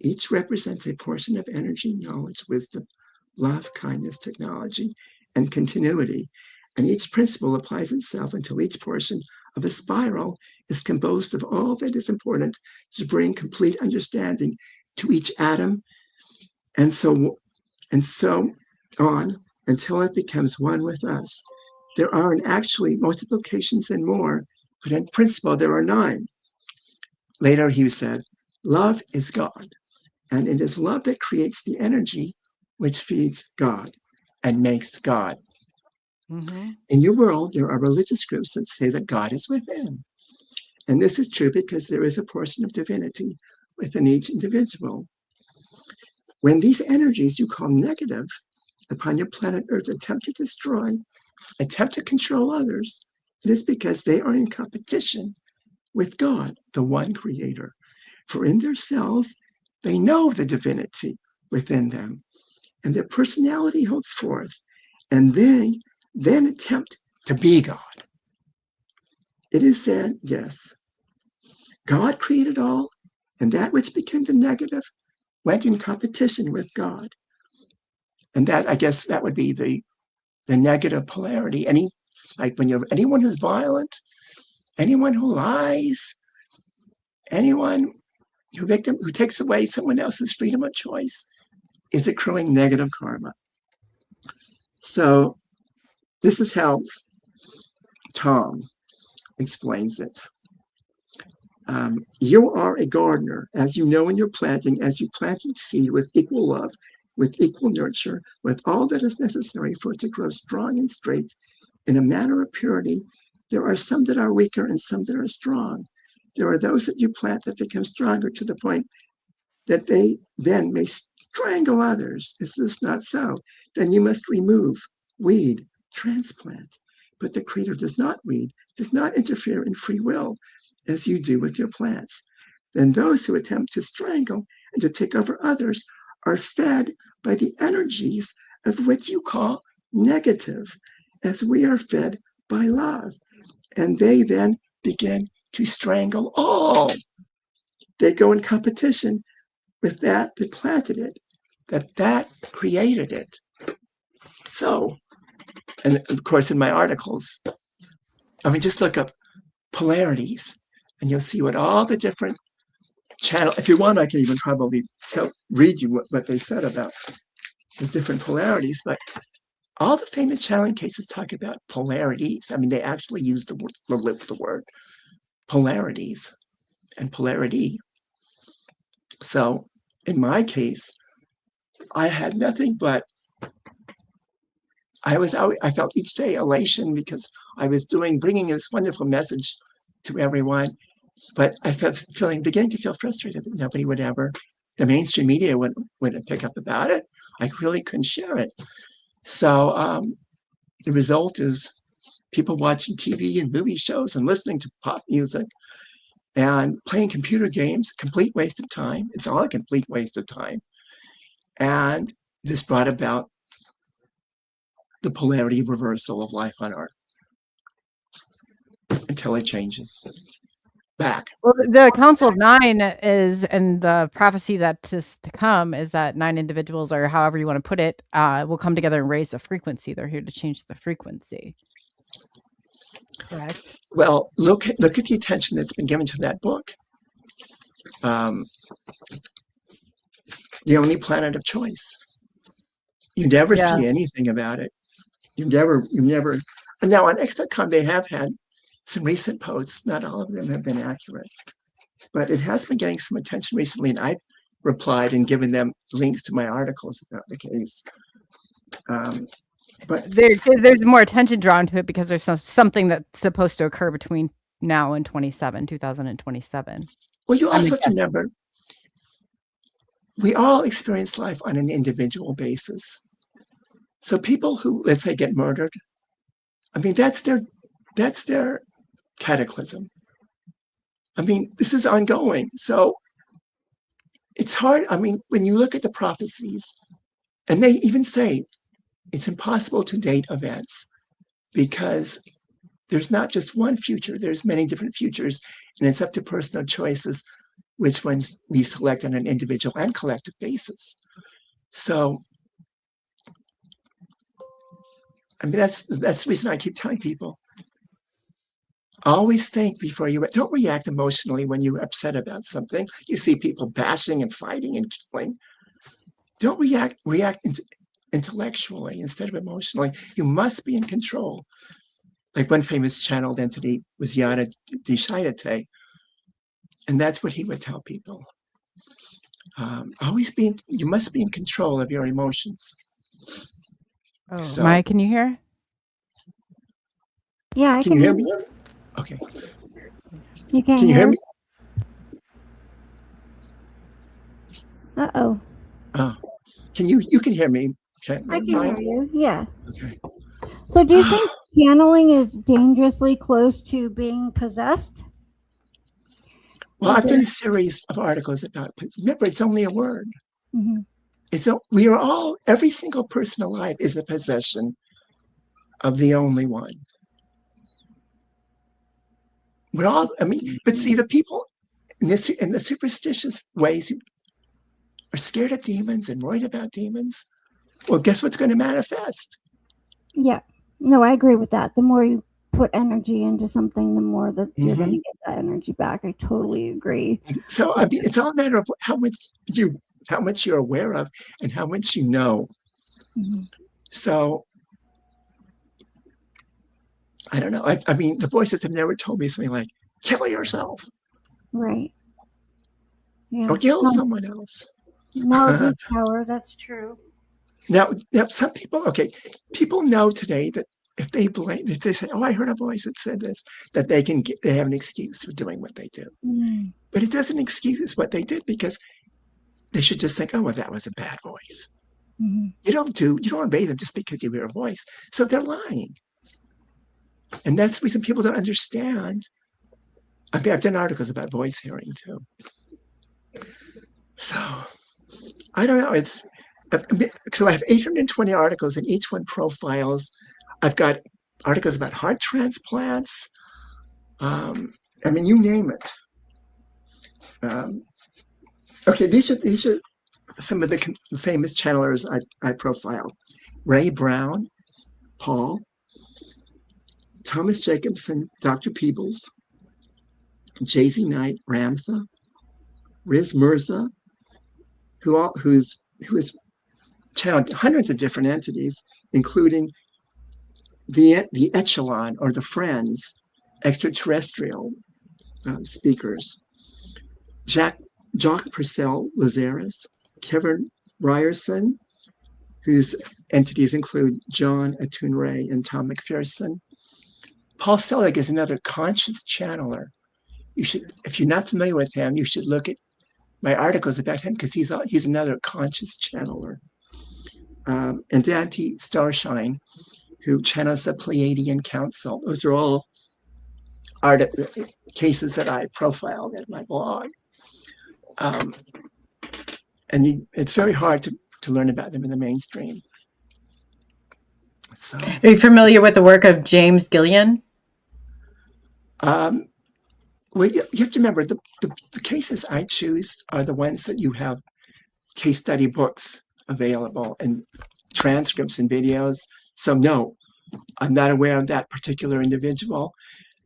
Each represents a portion of energy, knowledge, wisdom, love, kindness, technology, and continuity. And each principle applies itself until each portion of a spiral is composed of all that is important to bring complete understanding to each atom, and so on until it becomes one with us. There are actually multiplications and more, but in principle there are 9. Later he said, love is God, and it is love that creates the energy which feeds God and makes God. Mm-hmm. In your world, there are religious groups that say that God is within. And this is true because there is a portion of divinity within each individual. When these energies you call negative upon your planet Earth attempt to destroy, attempt to control others, it is because they are in competition with God, the one creator. For in their selves, they know the divinity within them, and their personality holds forth, and they then attempt to be God. It is said, yes, God created all, and that which became the negative went in competition with God. And that, I guess, that would be the negative polarity. Anyone who's violent, anyone who lies, anyone who takes away someone else's freedom of choice is accruing negative karma. So this is how Tom explains it. You are a gardener, as you know in your planting, as you plant each seed with equal love, with equal nurture, with all that is necessary for it to grow strong and straight in a manner of purity. There are some that are weaker and some that are strong. There are those that you plant that become stronger to the point that they then may strangle others. Is this not so? Then you must remove, weed, transplant. But the Creator does not weed, does not interfere in free will, as you do with your plants. Then those who attempt to strangle and to take over others are fed by the energies of what you call negative, as we are fed by love. And they then begin to strangle all. They go in competition with that planted it, that created it. So, and of course in my articles, just look up polarities, and you'll see what all the different channel. If you want, I can even probably read you what they said about the different polarities. But all the famous channeling cases talk about polarities. I mean, they actually use the word polarities and polarity. So in my case, I had nothing but I felt each day elation because I was bringing this wonderful message to everyone, but I felt beginning to feel frustrated that nobody would ever, the mainstream media wouldn't pick up about it. I really couldn't share it. So the result is people watching TV and movie shows and listening to pop music and playing computer games, complete waste of time. It's all a complete waste of time. And this brought about the polarity reversal of life on Earth until it changes back. Well, the Council of Nine is, and the prophecy that is to come is that 9 individuals, or however you want to put it, will come together and raise the frequency. They're here to change the frequency. Correct. Well, look at the attention that's been given to that book. The only planet of choice. You never see anything about it. You never. And now on X.com, they have had some recent posts. Not all of them have been accurate, but it has been getting some attention recently. And I've replied and given them links to my articles about the case. But there's more attention drawn to it because there's something that's supposed to occur between now and 2027. Well, you also have to remember, we all experience life on an individual basis. So people who, let's say, get murdered, I mean, that's their cataclysm. I mean, this is ongoing. So it's hard. I mean, when you look at the prophecies, and they even say it's impossible to date events because there's not just one future, there's many different futures, and it's up to personal choices which ones we select on an individual and collective basis. So, I mean, that's the reason I keep telling people, always think before you, don't react emotionally when you're upset about something. You see people bashing and fighting and killing. Don't react intellectually instead of emotionally. You must be in control. Like one famous channeled entity was Yada Deshayate, and that's what he would tell people. You must be in control of your emotions. Oh, so, Maya, can you hear? Yeah, I can you hear me? Okay. You can you hear me? Uh-oh. Oh, you can hear me? Okay. I can hear you, yeah. Okay. So do you think channeling is dangerously close to being possessed? Well, I've done a series of articles about it. Remember, it's only a word. Mm-hmm. We are all, every single person alive is a possession of the only one. We're all, I mean, but see, the people in the superstitious ways who are scared of demons and worried about demons, well, guess what's going to manifest? Yeah. No, I agree with that. The more you put energy into something, the more that you're going to get that energy back. I totally agree. So, I mean, it's all a matter of how much you're aware of and how much you know. Mm-hmm. So, I don't know. I mean, the voices have never told me something like, kill yourself. Right. Yeah. Or kill someone else. Knowledge is power. That's true. Now, some people know today that if they say, oh, I heard a voice that said this, that they have an excuse for doing what they do. Mm. But it doesn't excuse what they did, because they should just think, oh, well, that was a bad voice. Mm-hmm. You don't obey them just because you hear a voice. So they're lying. And that's the reason people don't understand. I mean, I've done articles about voice hearing too. So I don't know. So I have 820 articles, and each one profiles. I've got articles about heart transplants. I mean, you name it. Okay, these are some of the famous channelers I profiled: Ray Brown, Paul, Thomas Jacobson, Dr. Peebles, Jay-Z Knight Ramtha, Riz Mirza, who has channeled hundreds of different entities, including the Echelon or the Friends, extraterrestrial speakers. Jock Purcell Lazarus, Kevin Ryerson, whose entities include John Atun-Ray and Tom McPherson. Paul Selig is another conscious channeler. You should, if you're not familiar with him, you should look at my articles about him because he's another conscious channeler. And Dante Starshine, who channels the Pleiadian Council. Those are all cases that I profiled at my blog. And it's very hard to learn about them in the mainstream. So, are you familiar with the work of James Gillian? Well, you have to remember the cases I choose are the ones that you have case study books available and transcripts and videos. So no, I'm not aware of that particular individual,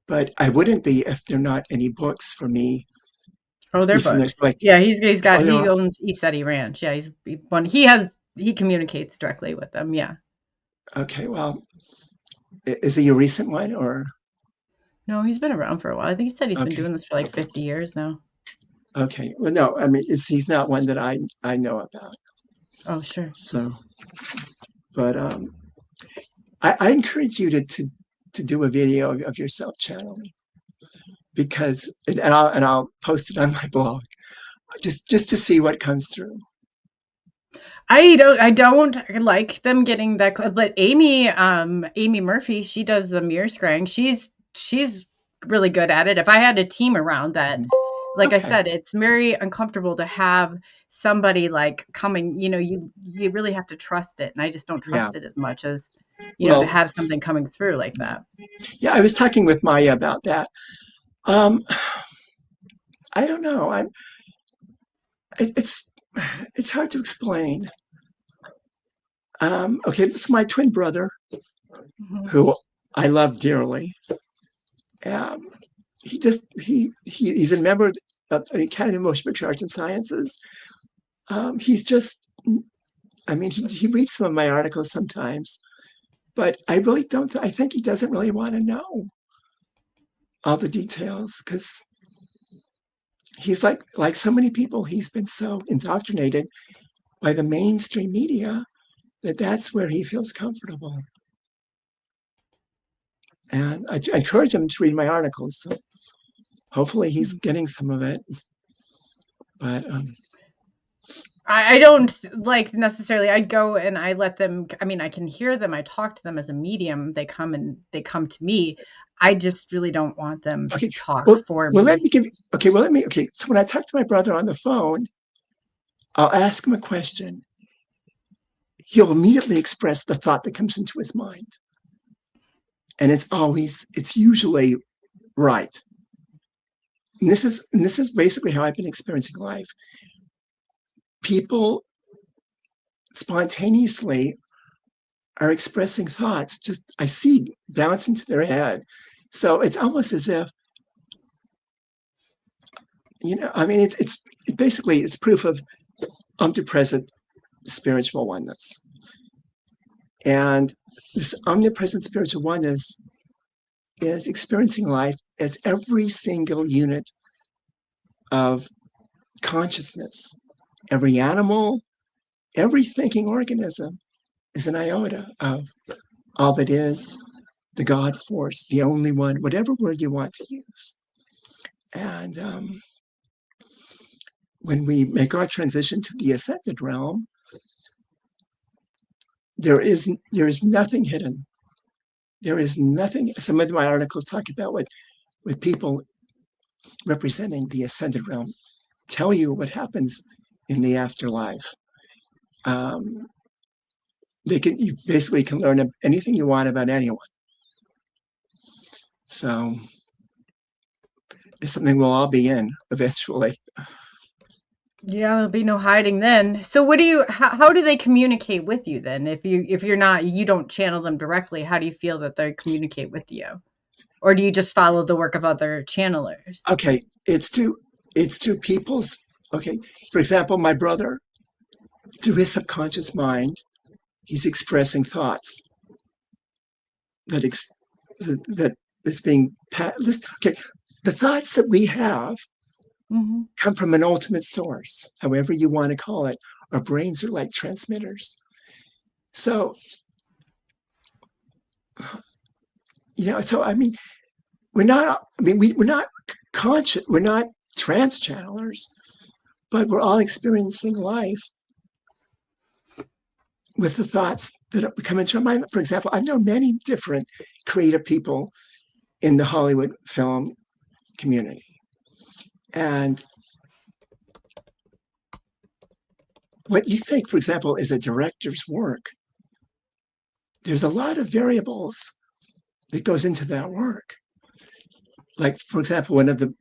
but I wouldn't be if there are not any books for me. Oh, they're books. Like, yeah, he owns EastEddie Ranch. Yeah, he communicates directly with them. Yeah. Okay, well, is he a recent one or? No, he's been around for a while. I think he said he's been doing this for like 50 years now. Okay. Well, no, I mean, he's not one that I know about. Oh, sure. So, but I encourage you to do a video of yourself channeling, because and I'll post it on my blog just to see what comes through. I don't like them getting that, but Amy Murphy, she does the mirror scrying. She's really good at it. If I had a team around that, like I said, it's very uncomfortable to have somebody like coming, you really have to trust it. And I just don't trust it as much as, to have something coming through like that. Yeah. I was talking with MIYA about that. I don't know. It's hard to explain. Okay. This is my twin brother who I love dearly. He's a member of the Academy of Motion Picture Arts and Sciences. He's just, I mean, he reads some of my articles sometimes, but I really don't, I think he doesn't really want to know all the details, because he's like so many people, he's been so indoctrinated by the mainstream media that's where he feels comfortable. And I encourage him to read my articles. So hopefully he's getting some of it. But I don't like necessarily. I'd go and I let them. I mean, I can hear them. I talk to them as a medium. They come to me. I just really don't want them to talk for me. Well, let me give you. Okay. So when I talk to my brother on the phone, I'll ask him a question. He'll immediately express the thought that comes into his mind. And it's usually right. And this is basically how I've been experiencing life. People spontaneously are expressing thoughts, just I see bounce into their head. So it's almost as if, I mean, it's basically, it's proof of omnipresent spiritual oneness. And this omnipresent spiritual oneness is experiencing life as every single unit of consciousness. Every animal, every thinking organism is an iota of all that is, the God force, the only one, whatever word you want to use. And when we make our transition to the ascended realm, there is nothing hidden. There is nothing. Some of my articles talk about what people representing the ascended realm tell you what happens in the afterlife. You basically can learn anything you want about anyone. So it's something we'll all be in eventually. Yeah, there'll be no hiding then. So how do they communicate with you then? If you don't channel them directly, how do you feel that they communicate with you? Or do you just follow the work of other channelers? Okay, it's to people's. Okay, for example, my brother, through his subconscious mind, he's expressing thoughts that is being okay. The thoughts that we have come from an ultimate source, however you want to call it. Our brains are like transmitters. So, so I mean, we're not conscious, we're not trance channelers, but we're all experiencing life with the thoughts that come into our mind. For example, I've known many different creative people in the Hollywood film community. And what you think, for example, is a director's work, there's a lot of variables that goes into that work. Like, for example, one of the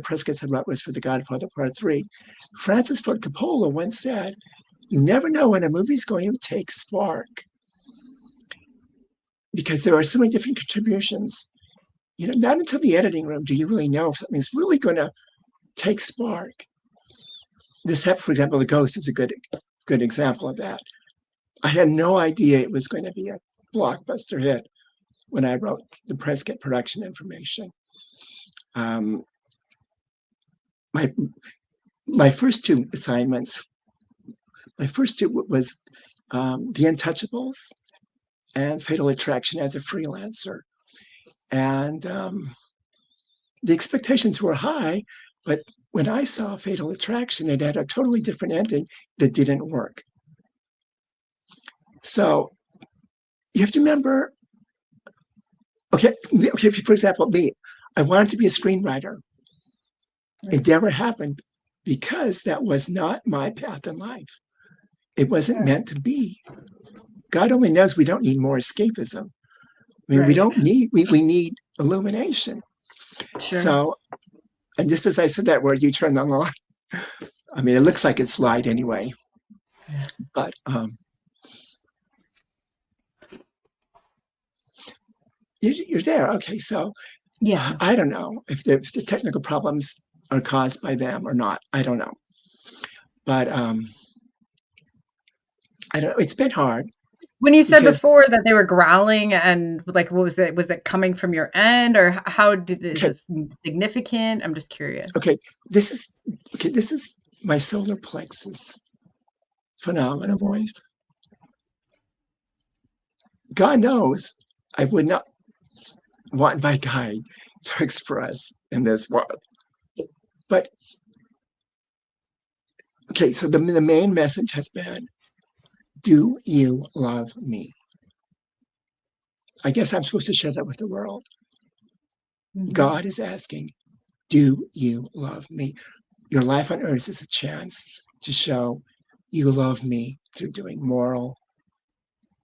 press kits I wrote was for The Godfather Part 3. Francis Ford Coppola once said, "You never know when a movie's going to take spark, because there are so many different contributions. Not until the editing room do you really know if something's really going to take spark." This happened, for example, The Ghost is a good example of that. I had no idea it was going to be a blockbuster hit when I wrote the press kit production information. My first two assignments, was The Untouchables and Fatal Attraction as a freelancer. And the expectations were high, but when I saw Fatal Attraction, it had a totally different ending that didn't work. So you have to remember, okay, for example, me, I wanted to be a screenwriter. It never happened because that was not my path in life. It wasn't meant to be. God only knows we don't need more escapism. I mean, we don't need, we need illumination. Sure. So, and just as I said that word, you turned on the light. I mean, it looks like it's light anyway. But you're there. Okay, so yeah, I don't know if the technical problems are caused by them or not. I don't know. But I don't know. It's been hard. When you said before that they were growling, and like, what was it? Was it coming from your end, or how did this significant? I'm just curious. Okay, this is my solar plexus phenomena voice. God knows I would not want my guide to express in this world. But okay, so the main message has been, do you love me? I guess I'm supposed to share that with the world. God is asking, do you love me? Your life on earth is a chance to show you love me through doing moral,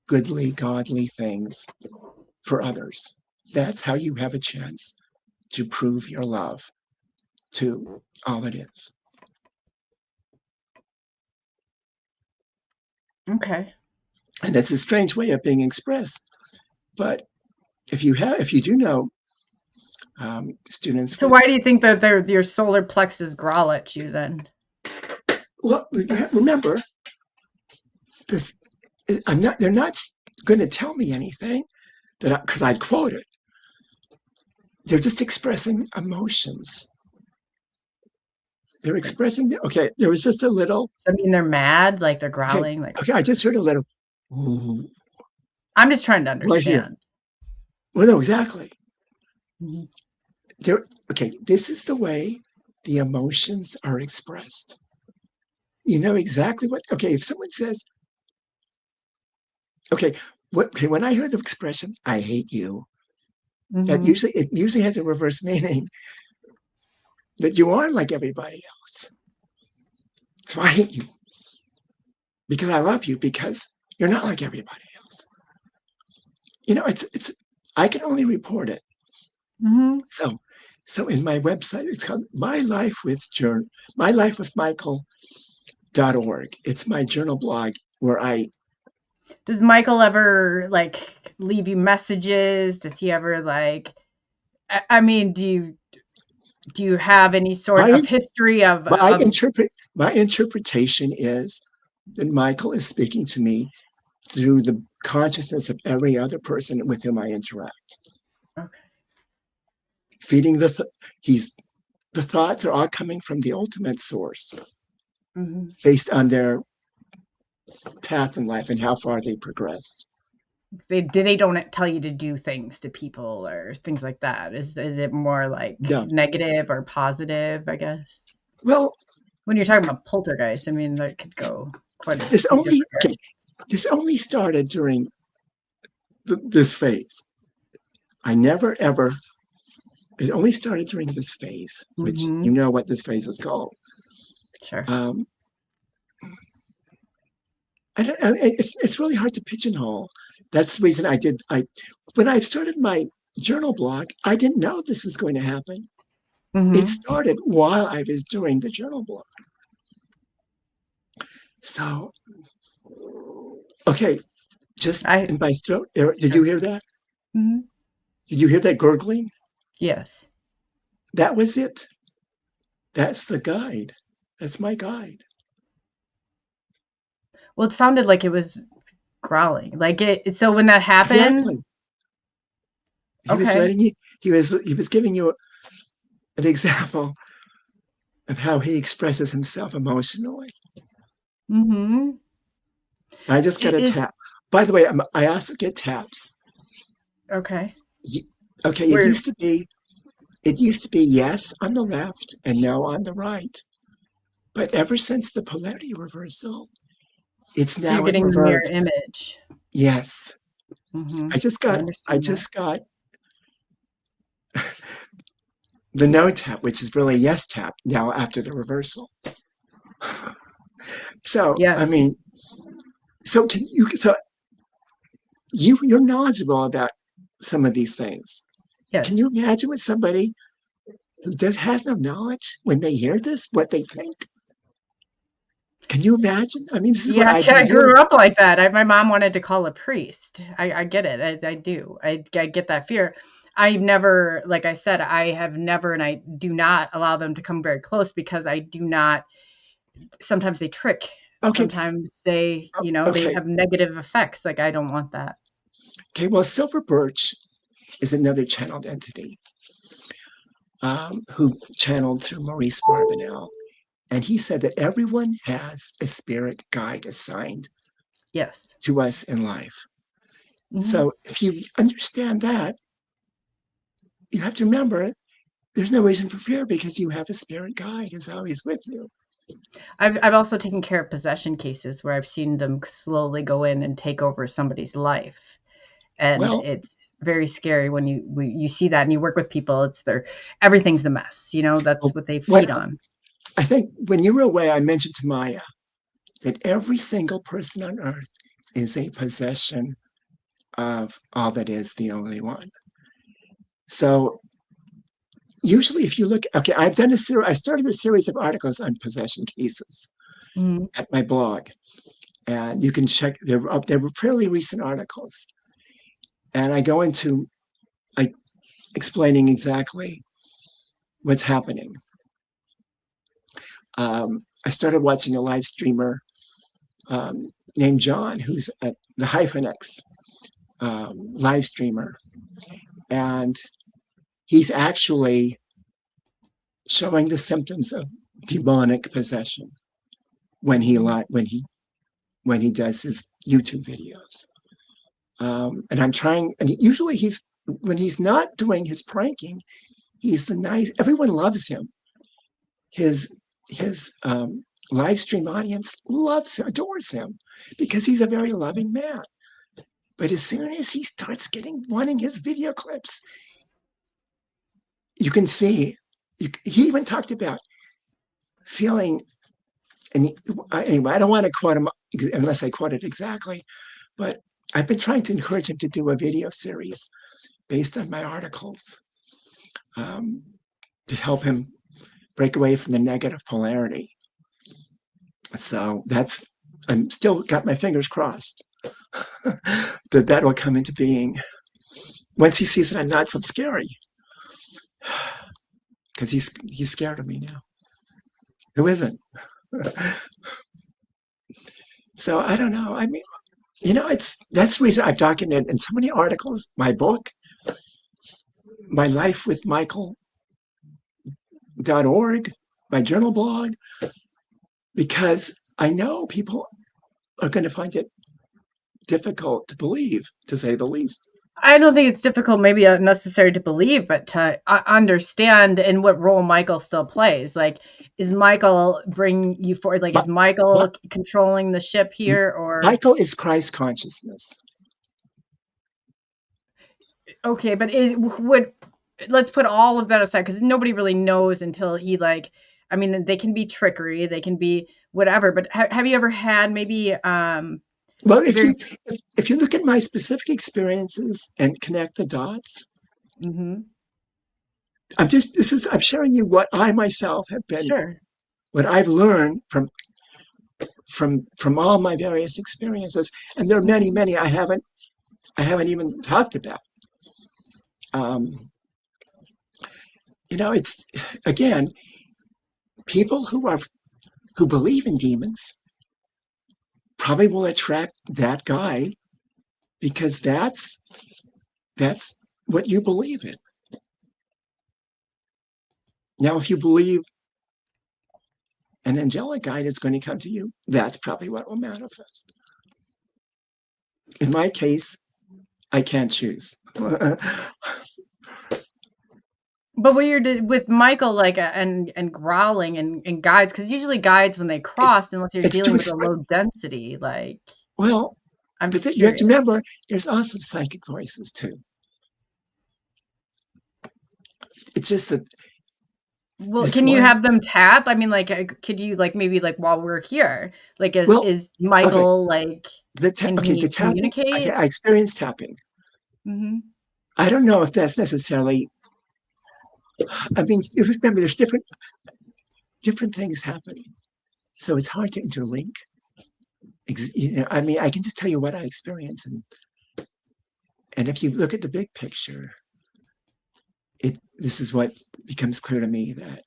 goodly, godly things for others. That's how you have a chance to prove your love to all it is. Okay. And it's a strange way of being expressed. But if you do know students. So why do you think that your solar plexus growl at you then? Well, remember, they're not going to tell me anything because I'd quote it. They're just expressing emotions. They're expressing, there was just a little. I mean, they're mad, like they're growling. Okay, I just heard a little. Ooh. I'm just trying to understand. Right here. Well, no, exactly. This is the way the emotions are expressed. You know exactly what, if someone says, when I heard the expression, I hate you, that usually has a reverse meaning, that you are like everybody else. So I hate you because I love you, because you're not like everybody else. It's I can only report it. So in my website, it's called mylifewithmichael.org. It's my journal blog where Does Michael ever leave you messages? Does he ever like? I mean, do you have any sort of history of? My interpretation is that Michael is speaking to me through the consciousness of every other person with whom I interact. Okay. Feeding the thoughts are all coming from the ultimate source, based on their path in life and how far they progressed. They don't tell you to do things to people or things like that. Is it more like negative or positive, I guess? Well, when you're talking about poltergeist, I mean, that could go quite a This only started during this phase. I never ever. It only started during this phase, which you know what this phase is called. Sure. It's really hard to pigeonhole. That's the reason when I started my journal blog, I didn't know this was going to happen. It started while I was doing the journal blog. So, okay, just in my throat. Did you hear that? Did you hear that gurgling? Yes. That was it. That's the guide. That's my guide. Well, it sounded like it was growling. Like it. So when that happened, he was letting you. He was giving you an example of how he expresses himself emotionally. I just got a tap. By the way, I also get taps. Okay. Okay. It used to be yes on the left and no on the right. But ever since the polarity reversal, it's now getting in the reverse. mirror image. Yes. I just got the no tap, which is really yes tap now after the reversal. So, I mean, you're knowledgeable about some of these things. Yes. Can you imagine with somebody who has no knowledge when they hear this, what they think? Can you imagine? I mean, this is what I grew up like that. My mom wanted to call a priest. I get it. I do. I get that fear. I've never, like I said, I have never, and I do not allow them to come very close because I do not. Sometimes they trick. Okay. Sometimes they, they have negative effects. Like I don't want that. Okay. Well, Silver Birch is another channeled entity who channeled through Maurice Barbanel. And he said that everyone has a spirit guide assigned to us in life. So if you understand that, you have to remember there's no reason for fear because you have a spirit guide who's always with you. I've also taken care of possession cases where I've seen them slowly go in and take over somebody's life. And it's very scary when you see that and you work with people. Everything's a mess. That's what they feed on. I think when you were away, I mentioned to Maya that every single person on earth is a possession of all that is the only one. So usually if you look, I started a series of articles on possession cases at my blog. And you can check, they were fairly recent articles. And I go into explaining exactly what's happening. I started watching a live streamer named John, who's at the Hyphenex live streamer. And he's actually showing the symptoms of demonic possession when he does his YouTube videos. And I'm trying, and usually when he's not doing his pranking, he's everyone loves him. His live stream audience adores him because he's a very loving man. But as soon as he starts wanting his video clips, you can see, he even talked about feeling, and anyway, I don't want to quote him unless I quote it exactly, but I've been trying to encourage him to do a video series based on my articles to help him break away from the negative polarity. So I'm still got my fingers crossed. that will come into being once he sees that I'm not so scary. Because he's scared of me now. Who isn't? So I don't know. I mean, that's the reason I've documented in so many articles, my book, my life with Michael.org, my journal blog, because I know people are going to find it difficult to believe, to say the least. I don't think it's difficult, maybe necessary to believe, but to understand in what role Michael still plays. Like, is Michael bring you forward? Like, is Michael controlling the ship here, or Michael is Christ consciousness? Okay, but let's put all of that aside, because nobody really knows until he I mean, they can be trickery, they can be whatever. But have you ever had maybe? Well, if you look at my specific experiences and connect the dots, mm-hmm. I'm sharing you what I myself have been, sure. What I've learned from all my various experiences, and there are many, many I haven't even talked about. It's again, people who believe in demons probably will attract that guide because that's what you believe in. Now, if you believe an angelic guide is going to come to you, that's probably what will manifest. In my case, I can't choose. But what you're with Michael, and growling and guides, because usually guides when they cross, unless you're dealing with a low density, Well, but you have to remember, there's also psychic voices too. It's just that. Well, can you have them tap? I mean, could you maybe while we're here, is Michael okay. Can he the tapping, communicate? I experienced tapping. Mm-hmm. I don't know if that's necessarily. I mean, you remember, there's different things happening, so it's hard to interlink. I mean, I can just tell you what I experience, and if you look at the big picture, this is what becomes clear to me, that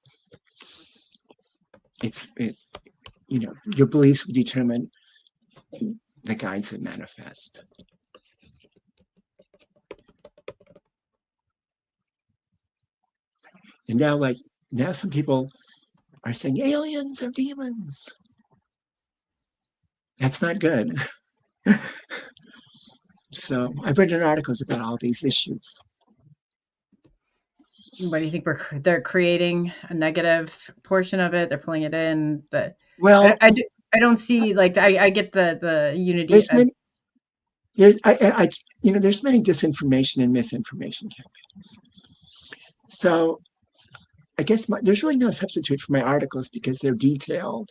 your beliefs will determine the guides that manifest. And now some people are saying aliens are demons. That's not good. So I've written articles about all these issues. What do you think? They're creating a negative portion of it. They're pulling it in. But well, I don't see I get the unity. There's many disinformation and misinformation campaigns. So I guess there's really no substitute for my articles because they're detailed,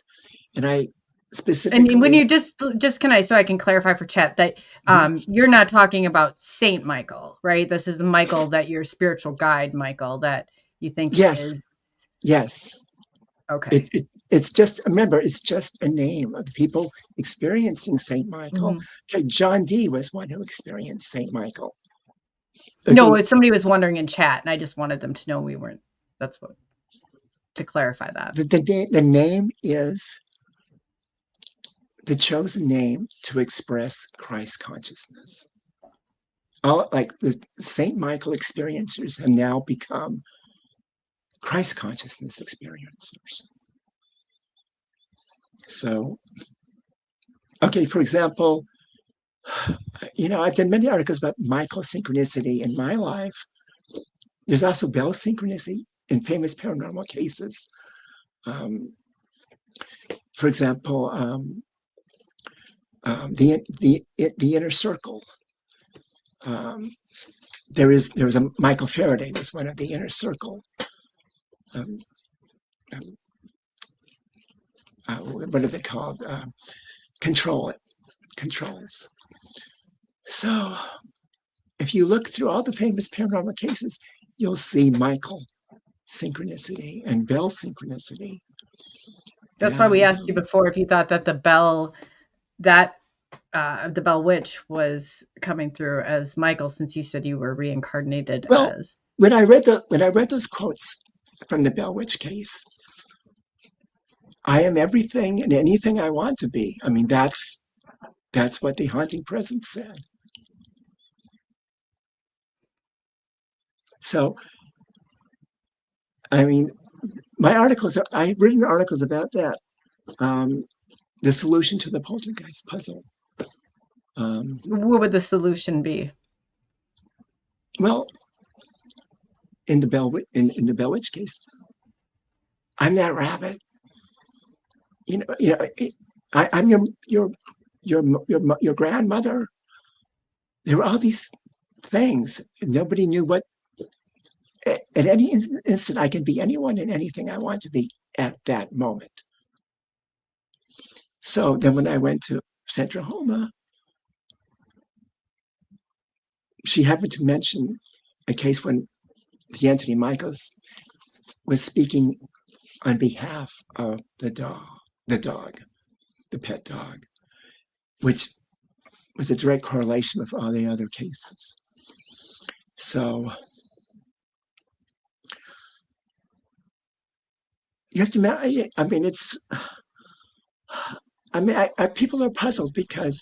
and I specifically. And when you just can so I can clarify for chat that you're not talking about Saint Michael, right? This is the Michael that your spiritual guide, Michael, that you think is. Yes. Okay. It's just, remember, it's just a name of the people experiencing Saint Michael. Mm-hmm. Okay, John D was one who experienced Saint Michael. No, somebody was wondering in chat, and I just wanted them to know we weren't. That's what, to clarify that. The name is the chosen name to express Christ consciousness. The Saint Michael experiencers have now become Christ consciousness experiencers. So, okay, for example, I've done many articles about Michael synchronicity in my life. There's also Bell synchronicity in famous paranormal cases. For example, the inner circle. There was a Michael Faraday was one of the inner circle. What are they called? Controls. So if you look through all the famous paranormal cases, you'll see Michael synchronicity and Bell synchronicity. That's why we asked you before if you thought that the Bell, that the Bell Witch was coming through as Michael, since you said you were reincarnated Well, as. when I read those quotes from the Bell Witch case, I am everything and anything I want to be. I mean, that's what the haunting presence said. So, I mean, I've written articles about that. The solution to the poltergeist puzzle. What would the solution be? Well, in the Bell Witch case, I'm that rabbit. I'm your grandmother. There were all these things, and nobody knew what. At any instant, I can be anyone and anything I want to be at that moment. So then, when I went to Sandra Homa, she happened to mention a case when the entity Michaels was speaking on behalf of the pet dog, which was a direct correlation with all the other cases. So you have to, I mean, it's, people are puzzled because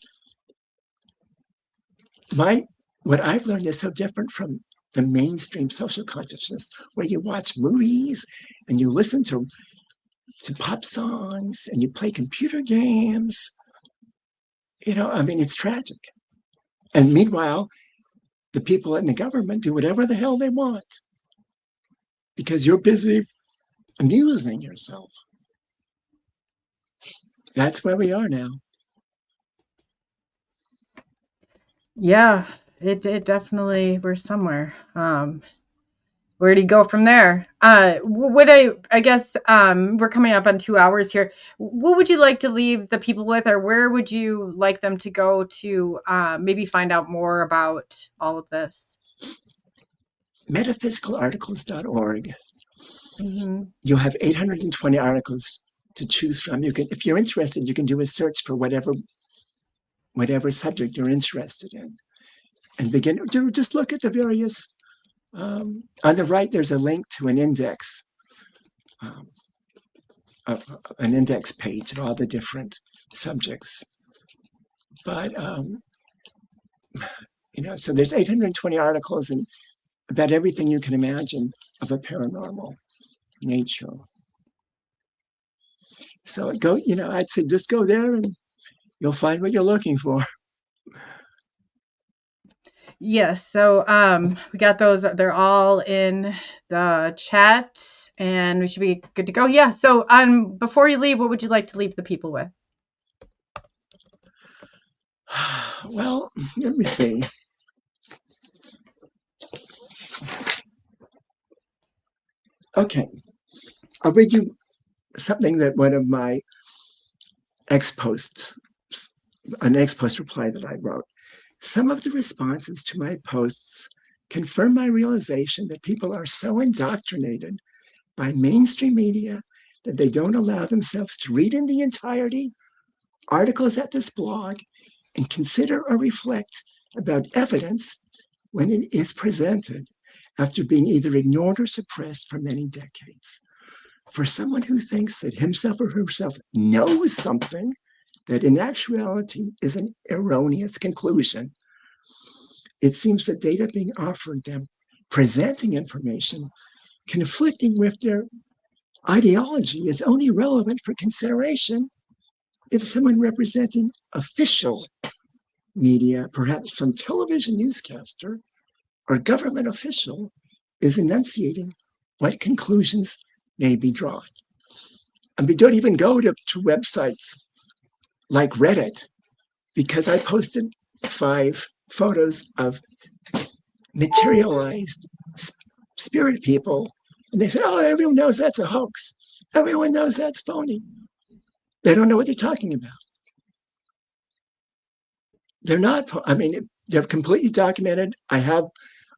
what I've learned is so different from the mainstream social consciousness, where you watch movies and you listen to pop songs and you play computer games. I mean, it's tragic. And meanwhile, the people in the government do whatever the hell they want because you're busy amusing yourself. That's where we are now. Yeah, it definitely, we're somewhere. Where do you go from there? I guess we're coming up on 2 hours here. What would you like to leave the people with, or where would you like them to go to maybe find out more about all of this? Metaphysicalarticles.org. Mm-hmm. You'll have 820 articles to choose from. You can, if you're interested, you can do a search for whatever subject you're interested in, and begin to just look at the various. On the right, there's a link to an index, an index page of all the different subjects. But so there's 820 articles and about everything you can imagine of a paranormal nature. So I'd say just go there and you'll find what you're looking for. Yes, so we got those. They're all in the chat, and we should be good to go. Yeah. So before you leave, what would you like to leave the people with? Well, let me see. Okay, I'll read you something that one of my an ex post reply that I wrote. Some of the responses to my posts confirm my realization that people are so indoctrinated by mainstream media that they don't allow themselves to read in the entirety articles at this blog and consider or reflect about evidence when it is presented after being either ignored or suppressed for many decades. For someone who thinks that himself or herself knows something that in actuality is an erroneous conclusion, it seems the data being offered them, presenting information conflicting with their ideology, is only relevant for consideration if someone representing official media, perhaps some television newscaster or government official, is enunciating what conclusions may be drawn. And we don't even go to websites like Reddit, because I posted 5 photos of materialized spirit people, and they said, oh, everyone knows that's a hoax. Everyone knows that's phony. They don't know what they're talking about. They're not, I mean, they're completely documented. I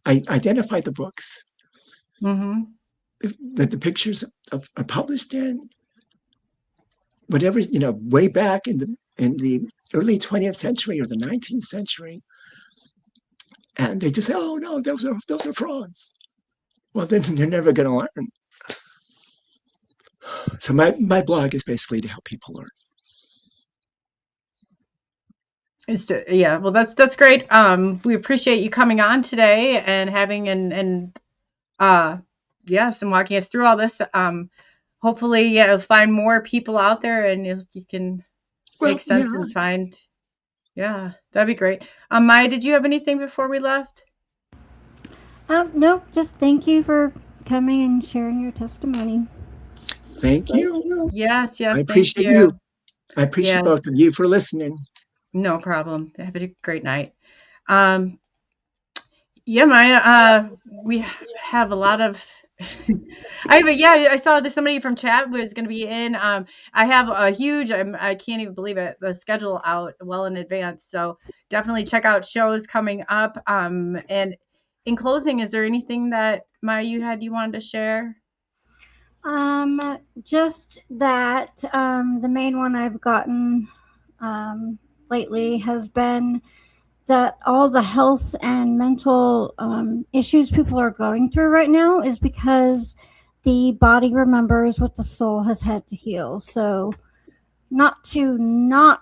identified the books that the pictures are published in. whatever, way back in the early 20th century or the 19th century. And they just say, oh no, those are frauds. Well, then they're never going to learn. So my blog is basically to help people learn. Well, that's great. We appreciate you coming on today and having and walking us through all this. Hopefully, find more people out there, and you can make sense and find. Yeah, that'd be great. Maya, did you have anything before we left? Nope. Just thank you for coming and sharing your testimony. Thank you. Yes. I appreciate you. I appreciate both of you for listening. No problem. Have a great night. Maya, we have a lot of I saw that somebody from chat was going to be in. I have a huge, I can't even believe it, the schedule out well in advance. So definitely check out shows coming up. And in closing, is there anything that Maya you wanted to share? Just that the main one I've gotten lately has been that all the health and mental issues people are going through right now is because the body remembers what the soul has had to heal. So not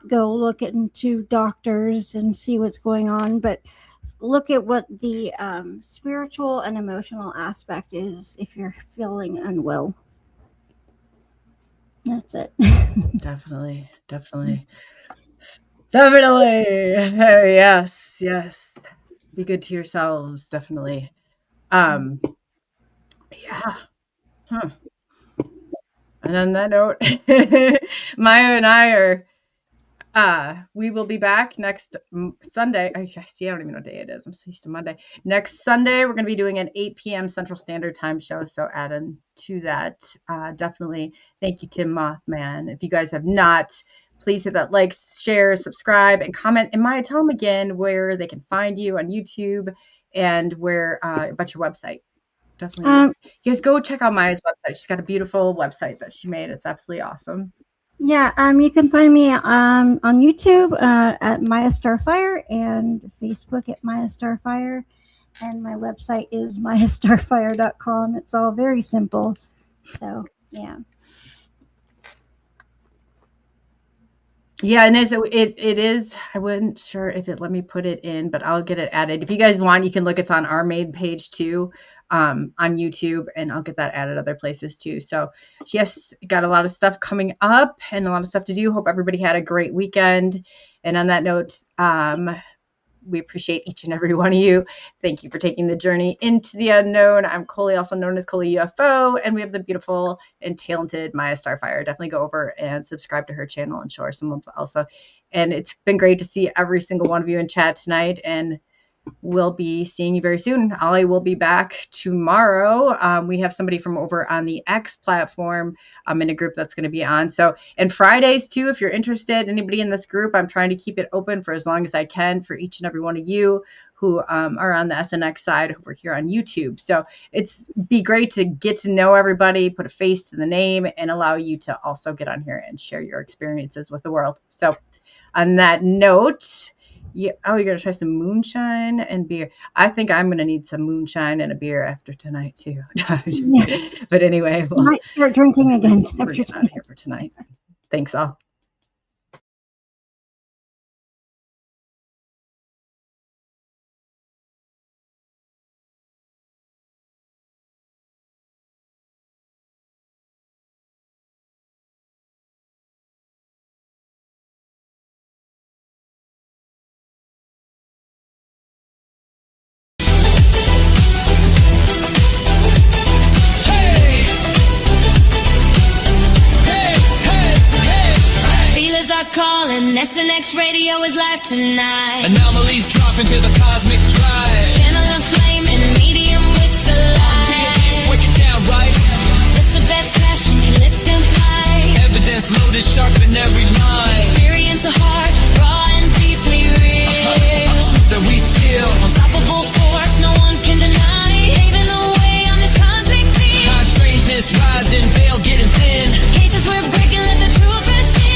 go look into doctors and see what's going on, but look at what the spiritual and emotional aspect is if you're feeling unwell. That's it. Definitely. Yes. Be good to yourselves. Definitely. And on that note, Maya and I we will be back next Sunday. I don't even know what day it is. I'm so used to Monday. Next Sunday, we're going to be doing an 8 p.m. Central Standard Time show. So add in to that. Definitely. Thank you, Tim Mothman. If you guys have not, please hit that like, share, subscribe, and comment. And Maya, tell them again where they can find you on YouTube and where about your website. Definitely. You guys go check out Maya's website. She's got a beautiful website that she made. It's absolutely awesome. Yeah, you can find me on YouTube at MIYA Starfire and Facebook at MIYA Starfire. And my website is MIYAStarfire.com. It's all very simple. So, yeah. Yeah, and it is, I wasn't sure if it let me put it in, but I'll get it added. If you guys want, you can look, it's on our main page too, on YouTube, and I'll get that added other places too. So yes, got a lot of stuff coming up and a lot of stuff to do. Hope everybody had a great weekend. And on that note, we appreciate each and every one of you. Thank you for taking the journey into the unknown. I'm Coley, also known as Coley UFO, and we have the beautiful and talented MIYA Starfire. Definitely go over and subscribe to her channel and show her some love also. And it's been great to see every single one of you in chat tonight, and we'll be seeing you very soon. Ollie will be back tomorrow. We have somebody from over on the X platform in a group that's going to be on. So, and Fridays too, if you're interested, anybody in this group, I'm trying to keep it open for as long as I can for each and every one of you who are on the SNX side over here on YouTube. So it's be great to get to know everybody, put a face to the name, and allow you to also get on here and share your experiences with the world. So on that note, you're going to try some moonshine and beer. I think I'm going to need some moonshine and a beer after tonight too. Yeah. But anyway, I might start drinking again after tonight. Here for tonight. Thanks all. Calling SNX Radio is live tonight. Anomalies drop into the cosmic drive. Channel a flame and medium with the light. Work it down right. It's the best passion, you lift them high. Evidence loaded, sharp in every line. Experience a heart, raw and deeply real. A truth that we seal. Unstoppable force, no one can deny. Paving the way on this cosmic beat. High strangeness rising, veil getting thin. Cases we're breaking, let the truth rush in.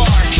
spark.